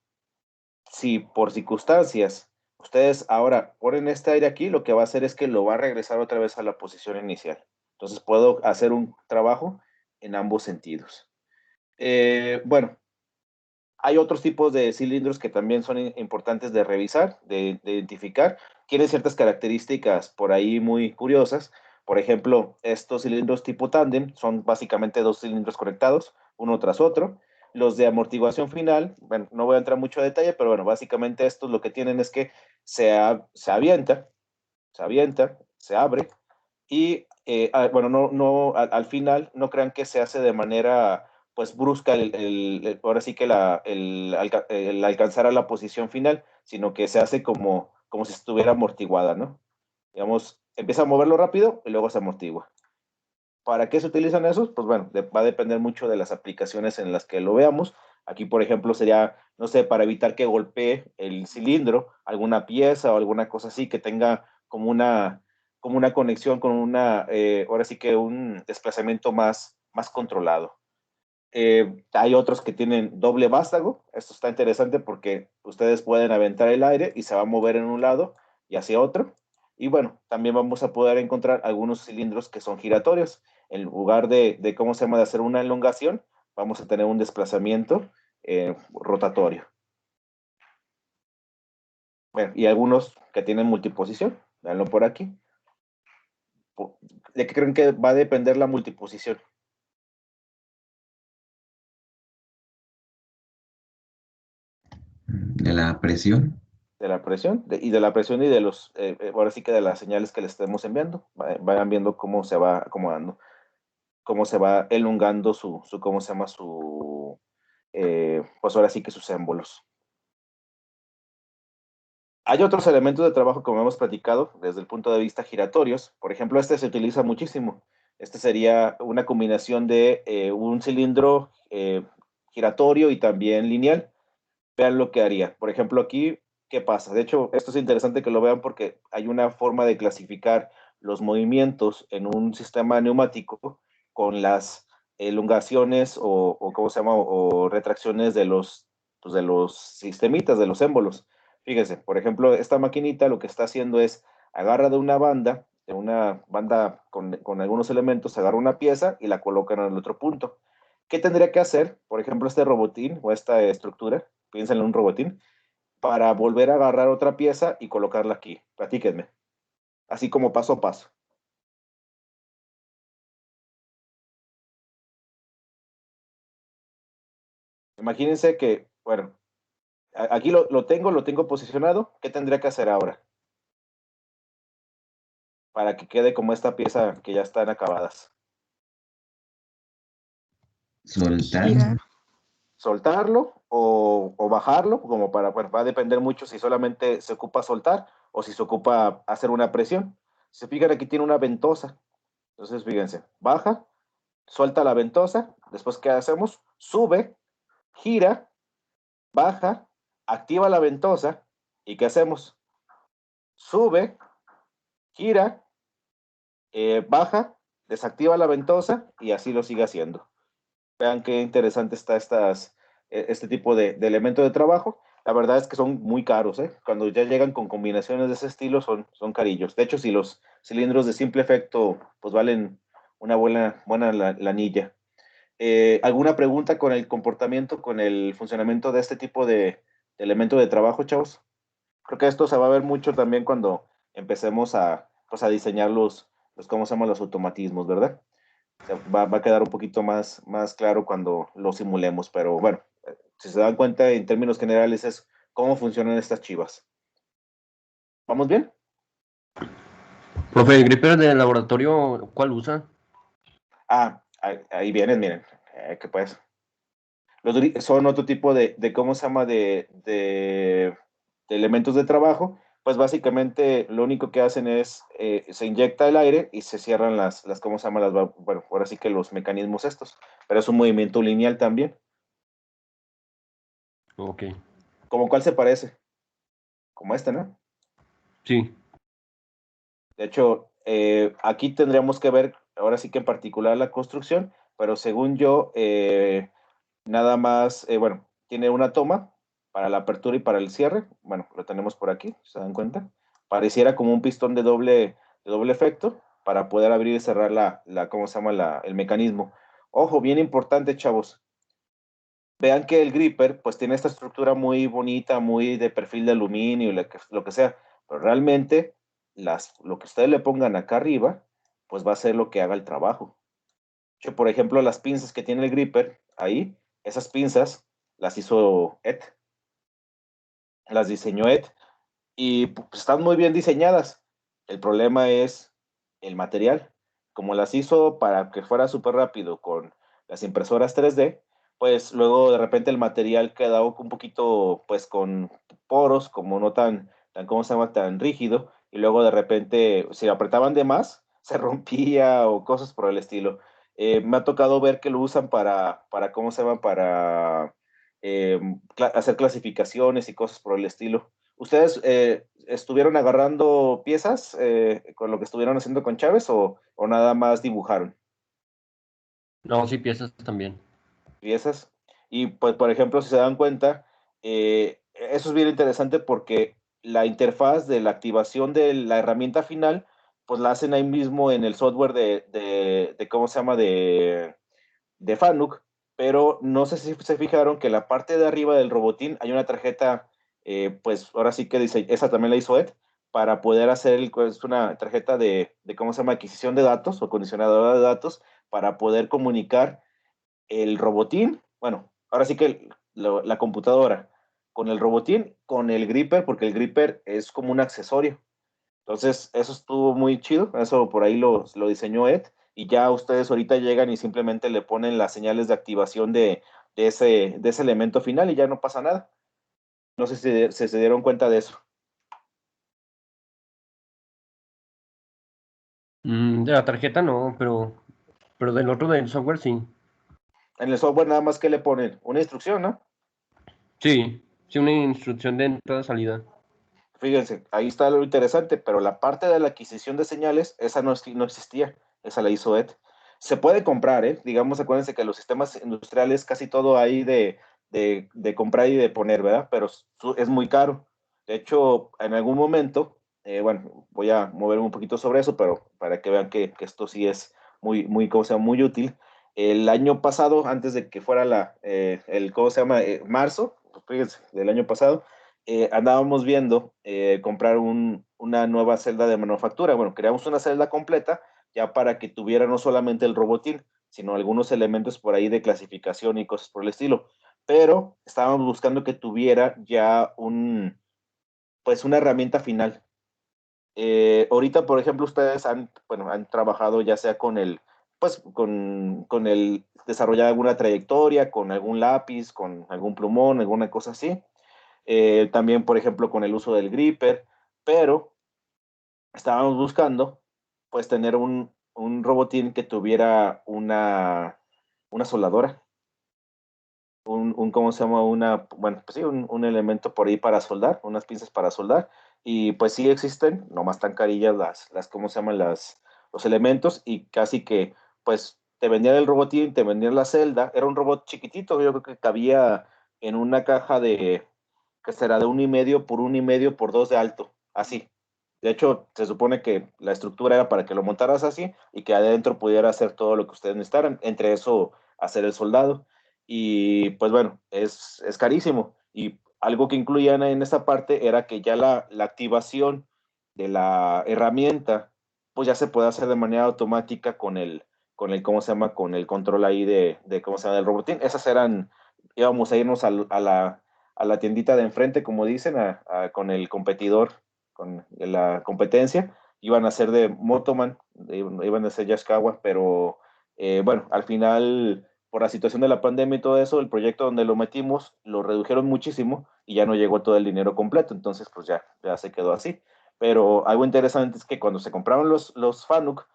si por circunstancias ustedes ahora ponen este aire aquí, lo que va a hacer es que lo va a regresar otra vez a la posición inicial. Entonces puedo hacer un trabajo en ambos sentidos. Bueno, hay otros tipos de cilindros que también son importantes de revisar, de identificar. Tienen ciertas características por ahí muy curiosas. Por ejemplo, estos cilindros tipo tándem son básicamente dos cilindros conectados, uno tras otro. Los de amortiguación final, bueno, no voy a entrar mucho a detalle, pero bueno, básicamente estos lo que tienen es que se avienta, se abre y, bueno, al final no crean que se hace de manera pues brusca ahora sí que el alcanzar a la posición final, sino que se hace como si estuviera amortiguada, ¿no? Digamos, empieza a moverlo rápido y luego se amortigua. ¿Para qué se utilizan esos? Pues bueno, va a depender mucho de las aplicaciones en las que lo veamos. Aquí, por ejemplo, sería, no sé, para evitar que golpee el cilindro, alguna pieza o alguna cosa así que tenga como una conexión con ahora sí que un desplazamiento más controlado. Hay otros que tienen doble vástago. Esto está interesante porque ustedes pueden aventar el aire y se va a mover en un lado y hacia otro. Y bueno, también vamos a poder encontrar algunos cilindros que son giratorios. En lugar de ¿cómo se llama?, de hacer una elongación, vamos a tener un desplazamiento rotatorio. Bueno, y algunos que tienen multiposición. Veanlo por aquí. ¿De qué creen que va a depender la multiposición? De la presión. De la presión y de la presión y de los, ahora sí que de las señales que le estemos enviando. Vayan viendo cómo se va acomodando, cómo se va elongando ¿cómo se llama?, pues ahora sí que sus émbolos. Hay otros elementos de trabajo, como hemos platicado, desde el punto de vista giratorios. Por ejemplo, este se utiliza muchísimo. Este sería una combinación de un cilindro giratorio y también lineal. Vean lo que haría. Por ejemplo, aquí, ¿qué pasa? De hecho, esto es interesante que lo vean porque hay una forma de clasificar los movimientos en un sistema neumático con las elongaciones o ¿cómo se llama?, o retracciones de los sistemitas, de los émbolos. Fíjense, por ejemplo, esta maquinita lo que está haciendo es agarra de una banda con algunos elementos, agarra una pieza y la coloca en el otro punto. ¿Qué tendría que hacer, por ejemplo, este robotín o esta estructura? Piensen en un robotín, para volver a agarrar otra pieza y colocarla aquí. Platíquenme. Así como paso a paso. Imagínense que, bueno, aquí lo tengo posicionado. ¿Qué tendría que hacer ahora? Para que quede como esta pieza que ya están acabadas. Soltar. Soltarlo o bajarlo, como para, bueno, va a depender mucho si solamente se ocupa soltar o si se ocupa hacer una presión. Si se fijan, aquí tiene una ventosa. Entonces, fíjense, baja, suelta la ventosa, después, ¿qué hacemos? Sube, gira, baja, activa la ventosa, ¿y qué hacemos? Sube, gira, baja, desactiva la ventosa y así lo sigue haciendo. Vean qué interesante está este tipo de elemento de trabajo. La verdad es que son muy caros, ¿eh? Cuando ya llegan con combinaciones de ese estilo son carillos. De hecho, si los cilindros de simple efecto pues valen una buena lanilla. ¿Alguna pregunta con el comportamiento, con el funcionamiento de este tipo de elemento de trabajo, chavos? Creo que esto se va a ver mucho también cuando empecemos pues a diseñar ¿cómo se llaman? Los automatismos, ¿verdad? Va a quedar un poquito más claro cuando lo simulemos, pero bueno, si se dan cuenta, en términos generales es cómo funcionan estas chivas. ¿Vamos bien? Profe, ¿el gripper del laboratorio cuál usa? Ahí vienen, miren, que pues. Son otro tipo de ¿cómo se llama? De elementos de trabajo. Pues básicamente lo único que hacen es, se inyecta el aire y se cierran ¿cómo se llama? Bueno, ahora sí que los mecanismos estos, pero es un movimiento lineal también. Ok. ¿Cómo cuál se parece? Como este, ¿no? Sí. De hecho, aquí tendríamos que ver, ahora sí que en particular la construcción, pero según yo, nada más, bueno, tiene una toma para la apertura y para el cierre. Bueno, lo tenemos por aquí, ¿se dan cuenta? Pareciera como un pistón de doble efecto para poder abrir y cerrar ¿cómo se llama? El mecanismo. Ojo, bien importante, chavos. Vean que el gripper, pues tiene esta estructura muy bonita, muy de perfil de aluminio, lo que sea, pero realmente lo que ustedes le pongan acá arriba, pues va a ser lo que haga el trabajo. Por ejemplo, las pinzas que tiene el gripper, ahí, esas pinzas las hizo Ed, las diseñó Ed, y pues, están muy bien diseñadas. El problema es el material. Como las hizo para que fuera súper rápido con las impresoras 3D, pues luego de repente el material quedó un poquito, pues con poros, como no ¿cómo se llama? Tan rígido, y luego de repente, si apretaban de más, se rompía o cosas por el estilo. Me ha tocado ver que lo usan ¿cómo se llama? Para hacer clasificaciones y cosas por el estilo. ¿Ustedes estuvieron agarrando piezas con lo que estuvieron haciendo con Chávez o nada más dibujaron? No, sí, piezas también. Piezas. Y pues, por ejemplo, si se dan cuenta, eso es bien interesante porque la interfaz de la activación de la herramienta final, pues la hacen ahí mismo en el software de ¿cómo se llama? De Fanuc, pero no sé si se fijaron que en la parte de arriba del robotín hay una tarjeta, pues ahora sí que dice, esa también la hizo Ed, para poder hacer es una tarjeta de ¿cómo se llama? Adquisición de datos o condicionadora de datos para poder comunicar el robotín, bueno, ahora sí que la computadora con el robotín, con el gripper, porque el gripper es como un accesorio. Entonces, eso estuvo muy chido, eso por ahí lo diseñó Ed, y ya ustedes ahorita llegan y simplemente le ponen las señales de activación de ese elemento final y ya no pasa nada. No sé si se dieron cuenta de eso. De la tarjeta no, pero del otro del software sí. En el software nada más que le ponen una instrucción, ¿no? Sí, sí, una instrucción de entrada-salida. Fíjense, ahí está lo interesante, pero la parte de la adquisición de señales, esa no existía, esa la hizo Ed. Se puede comprar, ¿eh? Digamos, acuérdense que los sistemas industriales casi todo hay de comprar y de poner, ¿verdad? Pero es muy caro. De hecho, en algún momento, bueno, voy a moverme un poquito sobre eso, pero para que vean que esto sí es muy, ¿cómo se llama? Muy útil. El año pasado, antes de que fuera ¿cómo se llama? Marzo, pues fíjense, del año pasado, andábamos viendo comprar una nueva celda de manufactura. Bueno, creamos una celda completa ya para que tuviera no solamente el robotín, sino algunos elementos por ahí de clasificación y cosas por el estilo. Pero estábamos buscando que tuviera ya pues una herramienta final. Ahorita, por ejemplo, ustedes han trabajado ya sea pues con el desarrollar alguna trayectoria, con algún lápiz, con algún plumón, alguna cosa así. También, por ejemplo, con el uso del gripper, pero estábamos buscando, pues, tener un robotín que tuviera una soldadora, ¿cómo se llama? Bueno, pues sí, un elemento por ahí para soldar, unas pinzas para soldar, y pues sí existen, nomás tan carillas ¿cómo se llaman? Los elementos, y casi que, pues, te vendían el robotín, te vendían la celda, era un robot chiquitito, yo creo que cabía en una caja que será de 1,5 por 1,5 por 2 de alto, así. De hecho, se supone que la estructura era para que lo montaras así y que adentro pudiera hacer todo lo que ustedes necesitaran, entre eso hacer el soldado. Y pues bueno, es carísimo. Y algo que incluían en esta parte era que ya la activación de la herramienta, pues ya se puede hacer de manera automática ¿cómo se llama? Con el control ahí ¿cómo se llama? Del robotín. Íbamos a irnos a la tiendita de enfrente, como dicen, con el competidor, con la competencia. Iban a ser de Motoman, iban a ser Yashikawa, pero bueno, al final, por la situación de la pandemia y todo eso, el proyecto donde lo metimos lo redujeron muchísimo y ya no llegó todo el dinero completo, entonces pues ya se quedó así. Pero algo interesante es que cuando se compraron los Fanuc,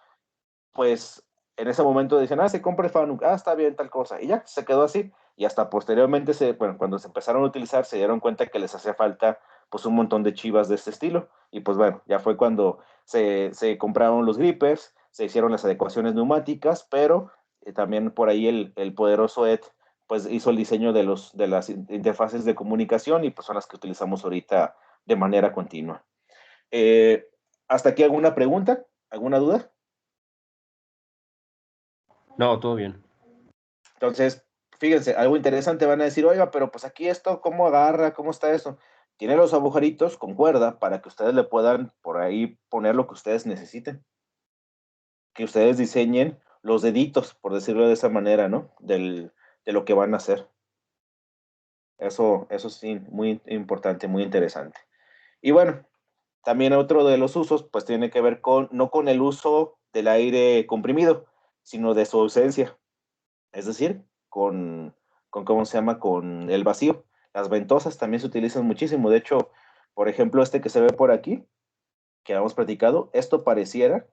pues en ese momento dicen, se compra el Fanuc, está bien, tal cosa, y ya se quedó así. Y hasta posteriormente, cuando se empezaron a utilizar, se dieron cuenta que les hacía falta pues un montón de chivas de este estilo. Y pues bueno, ya fue cuando se compraron los grippers, se hicieron las adecuaciones neumáticas, pero también por ahí el poderoso Ed pues hizo el diseño de las interfaces de comunicación y pues son las que utilizamos ahorita de manera continua. ¿Hasta aquí alguna pregunta? ¿Alguna duda? No, todo bien. Entonces, fíjense, algo interesante, van a decir, oiga, pero pues aquí esto, ¿cómo agarra? ¿Cómo está eso? Tiene los agujeritos con cuerda para que ustedes le puedan por ahí poner lo que ustedes necesiten. Que ustedes diseñen los deditos, por decirlo de esa manera, ¿no? De lo que van a hacer. Eso sí, muy importante, muy interesante. Y bueno, también otro de los usos, pues tiene que ver no con el uso del aire comprimido, sino de su ausencia. Es decir, ¿cómo se llama? Con el vacío. Las ventosas también se utilizan muchísimo. De hecho, por ejemplo, este que se ve por aquí, que hemos platicado, esto pareciera,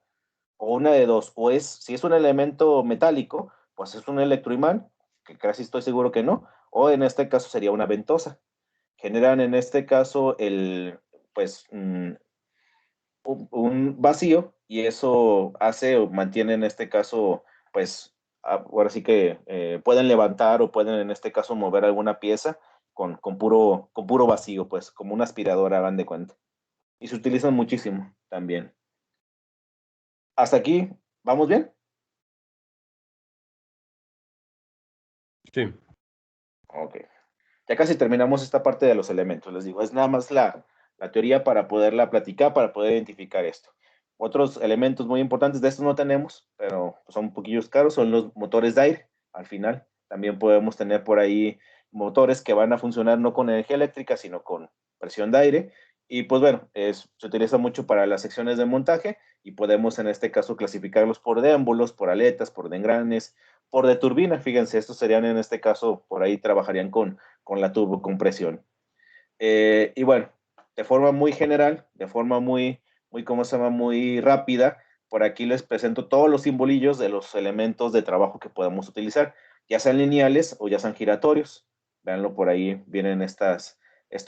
o una de dos, si es un elemento metálico, pues es un electroimán, que casi estoy seguro que no, o en este caso sería una ventosa. Generan en este caso pues, un vacío y eso hace o mantiene en este caso, pues, ahora sí que pueden levantar o pueden en este caso mover alguna pieza con puro vacío, pues, como una aspiradora, hagan de cuenta. Y se utilizan muchísimo también. ¿Hasta aquí? ¿Vamos bien? Sí. Ok. Ya casi terminamos esta parte de los elementos, les digo, es nada más la teoría para poderla platicar, para poder identificar esto. Otros elementos muy importantes de estos no tenemos, pero son un poquillos caros, son los motores de aire. Al final, también podemos tener por ahí motores que van a funcionar no con energía eléctrica, sino con presión de aire. Y pues bueno, se utiliza mucho para las secciones de montaje y podemos en este caso clasificarlos por déambulos, por aletas, por de engranes, por de turbina. Fíjense, estos serían en este caso, por ahí trabajarían con la turbocompresión. Y bueno, de forma muy general, de forma ¿cómo se llama? Muy rápida, por aquí les presento todos los simbolillos de los elementos de trabajo que podemos utilizar, ya sean lineales o ya sean giratorios. Véanlo por ahí, vienen estos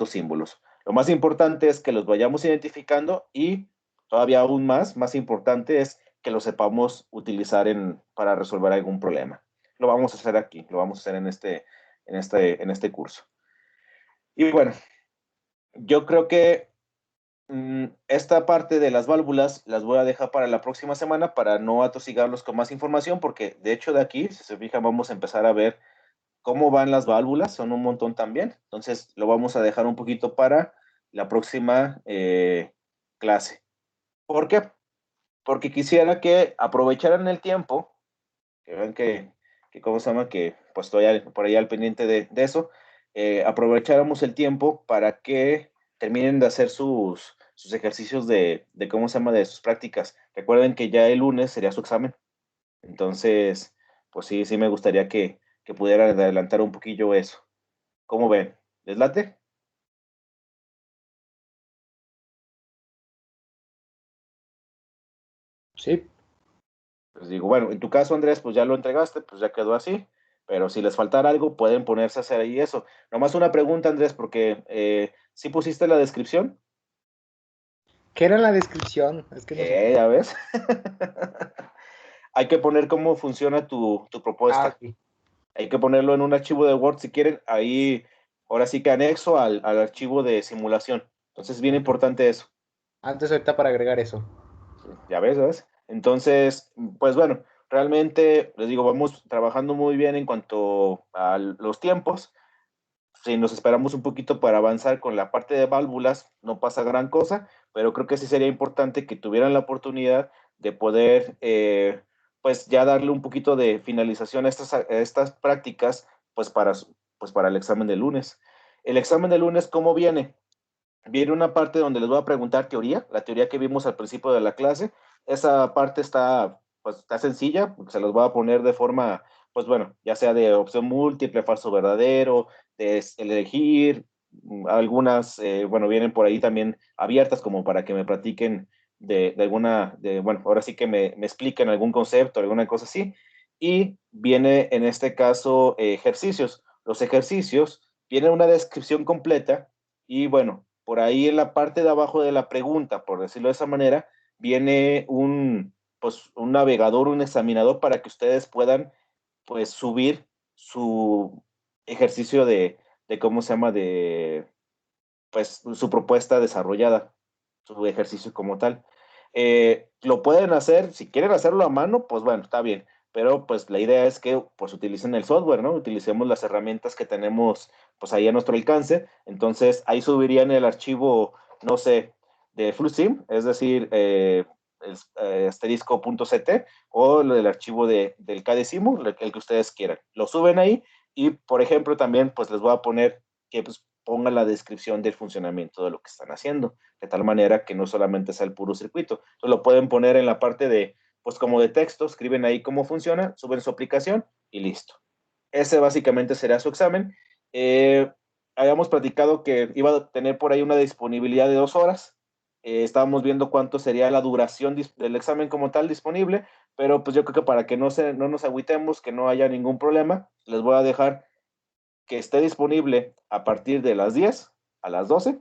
símbolos. Lo más importante es que los vayamos identificando y todavía aún más importante es que los sepamos utilizar para resolver algún problema. Lo vamos a hacer aquí, lo vamos a hacer en este curso. Y bueno, yo creo que esta parte de las válvulas las voy a dejar para la próxima semana para no atosigarlos con más información, porque de hecho de aquí, si se fijan, vamos a empezar a ver cómo van las válvulas, son un montón también. Entonces lo vamos a dejar un poquito para la próxima clase. ¿Por qué? Porque quisiera que aprovecharan el tiempo, que vean que ¿cómo se llama? Que pues estoy por ahí al pendiente de eso, aprovecháramos el tiempo para que terminen de hacer sus ejercicios de ¿cómo se llama? De sus prácticas. Recuerden que ya el lunes sería su examen. Entonces, pues sí me gustaría que pudieran adelantar un poquillo eso. ¿Cómo ven? ¿Les late? Sí. Pues digo, bueno, en tu caso, Andrés, pues ya lo entregaste, pues ya quedó así. Pero si les faltara algo, pueden ponerse a hacer ahí eso. Nomás una pregunta, Andrés, porque ¿sí pusiste la descripción? ¿Qué era la descripción? Es que no sé. Ya ves. Hay que poner cómo funciona tu propuesta. Sí. Hay que ponerlo en un archivo de Word si quieren. Ahí, ahora sí que anexo al archivo de simulación. Entonces es bien importante eso. Antes ahorita para agregar eso. Ya ves, ¿sabes? Entonces, pues bueno, realmente les digo, vamos trabajando muy bien en cuanto a los tiempos. Si nos esperamos un poquito para avanzar con la parte de válvulas, no pasa gran cosa, pero creo que sí sería importante que tuvieran la oportunidad de poder, pues ya darle un poquito de finalización a estas prácticas, pues para el examen de lunes. El examen de lunes, ¿cómo viene? Viene una parte donde les voy a preguntar teoría, la teoría que vimos al principio de la clase. Esa parte pues, está sencilla, se los voy a poner de forma, pues bueno, ya sea de opción múltiple, falso verdadero, de elegir, algunas, bueno, vienen por ahí también abiertas como para que me platiquen bueno, ahora sí que me expliquen algún concepto, alguna cosa así. Y viene en este caso ejercicios. Los ejercicios, viene una descripción completa y bueno, por ahí en la parte de abajo de la pregunta, por decirlo de esa manera, viene pues, un navegador, un examinador para que ustedes puedan pues subir su ejercicio de ¿cómo se llama? Pues su propuesta desarrollada, su ejercicio como tal. Lo pueden hacer, si quieren hacerlo a mano, pues bueno, está bien, pero pues la idea es que pues utilicen el software, ¿no? Utilicemos las herramientas que tenemos pues ahí a nuestro alcance, entonces ahí subirían el archivo, no sé, de FluSim, es decir, asterisco.ct o el archivo del KDSIMU, el que ustedes quieran. Lo suben ahí y, por ejemplo, también pues les voy a poner que pues, pongan la descripción del funcionamiento de lo que están haciendo, de tal manera que no solamente sea el puro circuito. Entonces lo pueden poner en la parte de, pues como de texto, escriben ahí cómo funciona, suben su aplicación y listo. Ese básicamente será su examen. Habíamos platicado que iba a tener por ahí una disponibilidad de 2 horas. Estábamos viendo cuánto sería la duración del examen como tal disponible, pero pues yo creo que para que no nos agüitemos, que no haya ningún problema, les voy a dejar que esté disponible a partir de las 10 a las 12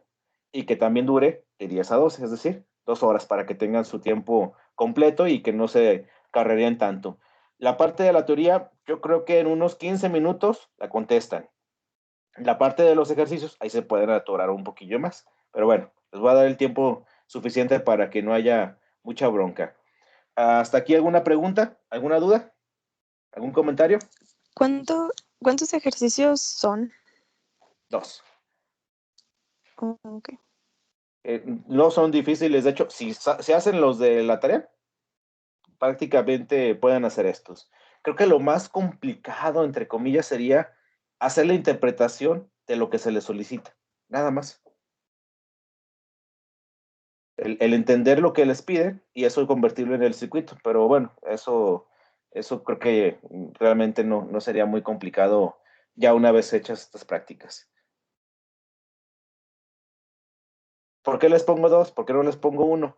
y que también dure de 10 a 12, es decir, 2 horas para que tengan su tiempo completo y que no se carrerían tanto. La parte de la teoría, yo creo que en unos 15 minutos la contestan. La parte de los ejercicios, ahí se pueden atorar un poquillo más, pero bueno, les voy a dar el tiempo suficiente para que no haya mucha bronca. ¿Hasta aquí alguna pregunta? ¿Alguna duda? ¿Algún comentario? ¿Cuántos ejercicios son? 2. Ok. No son difíciles, de hecho, si se hacen los de la tarea, prácticamente pueden hacer estos. Creo que lo más complicado, entre comillas, sería hacer la interpretación de lo que se les solicita, nada más. El entender lo que les piden y eso convertirlo en el circuito, pero bueno, eso creo que realmente no sería muy complicado ya una vez hechas estas prácticas. ¿Por qué les pongo 2? ¿Por qué no les pongo 1?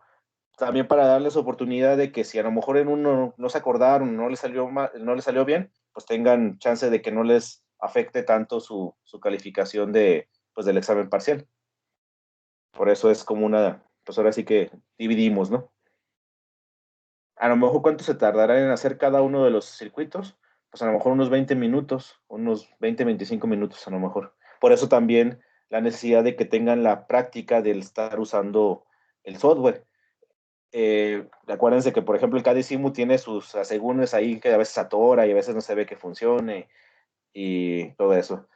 También para darles oportunidad de que si a lo mejor en uno no se acordaron, no les salió bien, pues tengan chance de que no les afecte tanto su calificación pues del examen parcial. Por eso es como pues ahora sí que dividimos, ¿no? A lo mejor cuánto se tardará en hacer cada uno de los circuitos, pues a lo mejor unos 20 minutos, unos 20, 25 minutos a lo mejor. Por eso también la necesidad de que tengan la práctica del estar usando el software. Acuérdense que, por ejemplo, el KDSIMU tiene sus asegúnes ahí que a veces atora y a veces no se ve que funcione y todo eso.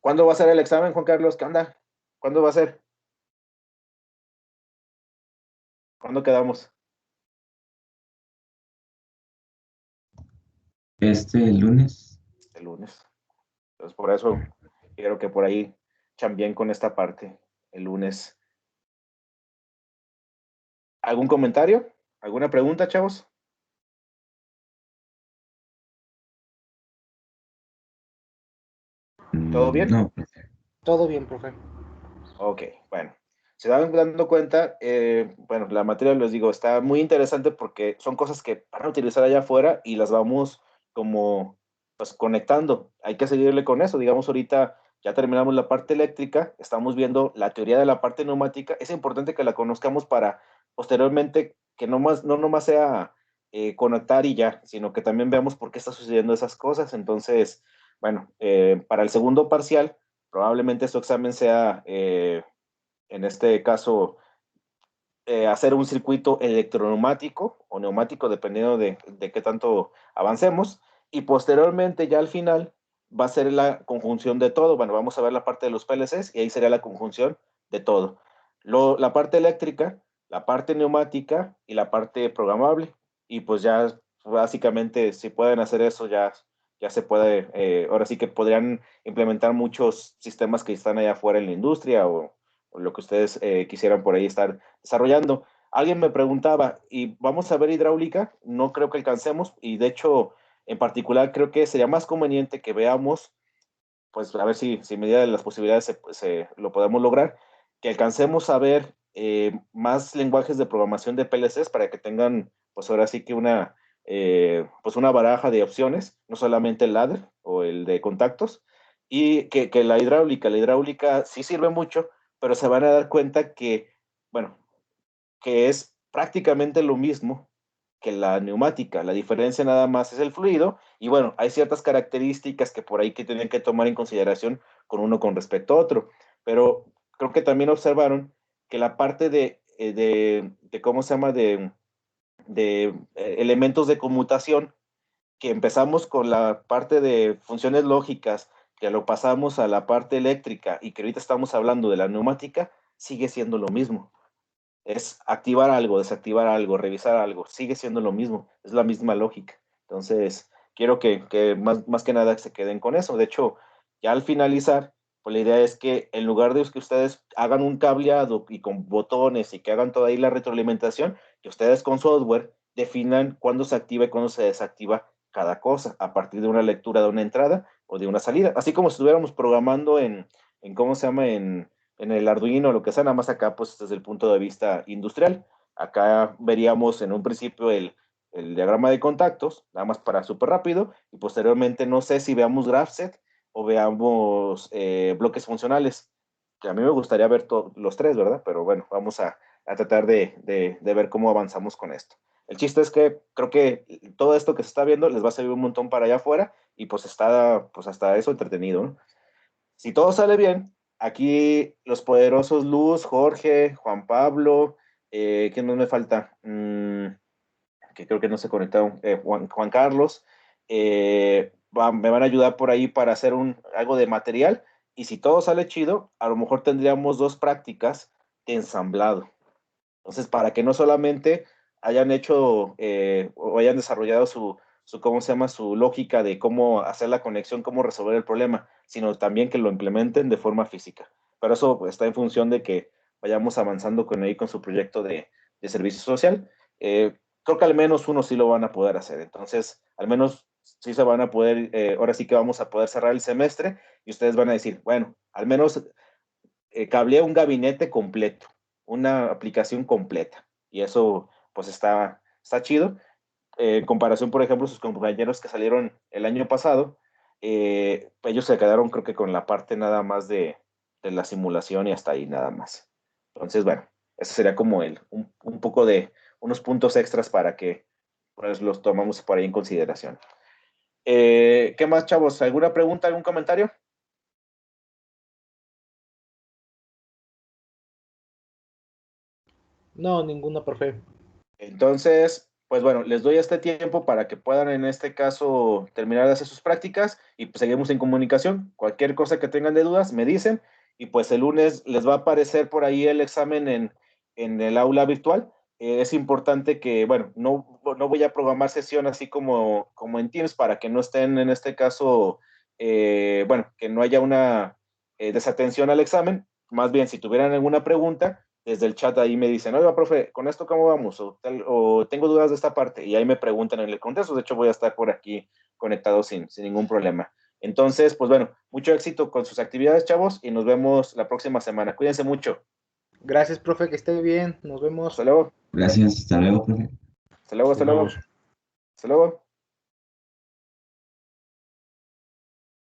¿Cuándo va a ser el examen, Juan Carlos? ¿Qué onda? ¿Cuándo va a ser? ¿Cuándo quedamos? El lunes. El lunes. Entonces, por eso quiero que por ahí chambien con esta parte el lunes. ¿Algún comentario? ¿Alguna pregunta, chavos? ¿Todo bien? No. Todo bien, profe. Ok, bueno. Se van dando cuenta, bueno, la materia, les digo, está muy interesante porque son cosas que van a utilizar allá afuera y las vamos como pues conectando. Hay que seguirle con eso. Digamos, ahorita ya terminamos la parte eléctrica, estamos viendo la teoría de la parte neumática. Es importante que la conozcamos para posteriormente que no nomás sea conectar y ya, sino que también veamos por qué está sucediendo esas cosas. Entonces, bueno, para el segundo parcial, probablemente su examen sea en este caso, hacer un circuito electroneumático o neumático, dependiendo de qué tanto avancemos. Y posteriormente, ya al final, va a ser la conjunción de todo. Bueno, vamos a ver la parte de los PLCs y ahí sería la conjunción de todo. La parte eléctrica, la parte neumática y la parte programable. Y pues ya, básicamente, si pueden hacer eso, ya se puede, ahora sí que podrían implementar muchos sistemas que están allá afuera en la industria o lo que ustedes quisieran por ahí estar desarrollando. Alguien me preguntaba, ¿y vamos a ver hidráulica? No creo que alcancemos, y de hecho, en particular, creo que sería más conveniente que veamos, pues a ver si medida de las posibilidades lo podemos lograr, que alcancemos a ver más lenguajes de programación de PLCs para que tengan, pues ahora sí que pues una baraja de opciones, no solamente el ladder o el de contactos, y que la hidráulica sí sirve mucho, pero se van a dar cuenta que, bueno, que es prácticamente lo mismo que la neumática. La diferencia nada más es el fluido y bueno, hay ciertas características que por ahí que tienen que tomar en consideración con uno con respecto a otro. Pero creo que también observaron que la parte de ¿cómo se llama? De elementos de conmutación, que empezamos con la parte de funciones lógicas, que lo pasamos a la parte eléctrica y que ahorita estamos hablando de la neumática, sigue siendo lo mismo. Es activar algo, desactivar algo, revisar algo, sigue siendo lo mismo, es la misma lógica. Entonces, quiero que más que nada se queden con eso. De hecho, ya al finalizar, pues la idea es que en lugar de que ustedes hagan un cableado y con botones y que hagan toda ahí la retroalimentación, que ustedes con software definan cuándo se activa y cuándo se desactiva cada cosa a partir de una lectura de una entrada o de una salida. Así como si estuviéramos programando en ¿cómo se llama? En el Arduino, lo que sea, nada más acá, pues desde el punto de vista industrial. Acá veríamos en un principio el diagrama de contactos, nada más para súper rápido, y posteriormente no sé si veamos GraphSet o veamos bloques funcionales, que a mí me gustaría ver los tres, ¿verdad? Pero bueno, vamos a tratar de ver cómo avanzamos con esto. El chiste es que creo que todo esto que se está viendo les va a servir un montón para allá afuera y pues está pues hasta eso entretenido, ¿no? Si todo sale bien, aquí los poderosos Luz, Jorge, Juan Pablo, ¿quién más me falta? Que creo que no se conectaron, Juan Carlos, me van a ayudar por ahí para hacer algo de material y si todo sale chido, a lo mejor tendríamos 2 prácticas de ensamblado. Entonces, para que no solamente hayan hecho o hayan desarrollado ¿cómo se llama? Su lógica de cómo hacer la conexión, cómo resolver el problema, sino también que lo implementen de forma física. Pero eso pues, está en función de que vayamos avanzando con su proyecto de servicio social. Creo que al menos uno sí lo van a poder hacer. Entonces, al menos sí se van a poder, ahora sí que vamos a poder cerrar el semestre y ustedes van a decir, bueno, al menos cableé un gabinete completo, una aplicación completa. Y eso, pues, está chido. En comparación, por ejemplo, sus compañeros que salieron el año pasado, ellos se quedaron, creo que con la parte nada más de la simulación y hasta ahí nada más. Entonces, bueno, eso sería como un poco de unos puntos extras para que pues, los tomamos por ahí en consideración. ¿Qué más, chavos? ¿Alguna pregunta, algún comentario? No, ninguna, profe. Entonces, pues bueno, les doy este tiempo para que puedan en este caso terminar de hacer sus prácticas y pues seguimos en comunicación. Cualquier cosa que tengan de dudas, me dicen y pues el lunes les va a aparecer por ahí el examen en el aula virtual. Es importante que, bueno, no voy a programar sesión así como en Teams para que no estén en este caso, bueno, que no haya una desatención al examen. Más bien, si tuvieran alguna pregunta, desde el chat ahí me dicen, oiga, profe, ¿con esto cómo vamos? O tengo dudas de esta parte, y ahí me preguntan en el contesto. De hecho, voy a estar por aquí conectado sin ningún problema. Entonces, pues bueno, mucho éxito con sus actividades, chavos, y nos vemos la próxima semana. Cuídense mucho. Gracias, profe, que esté bien. Nos vemos. Hasta luego. Gracias, hasta luego, profe. Hasta luego, hasta luego. Hasta luego.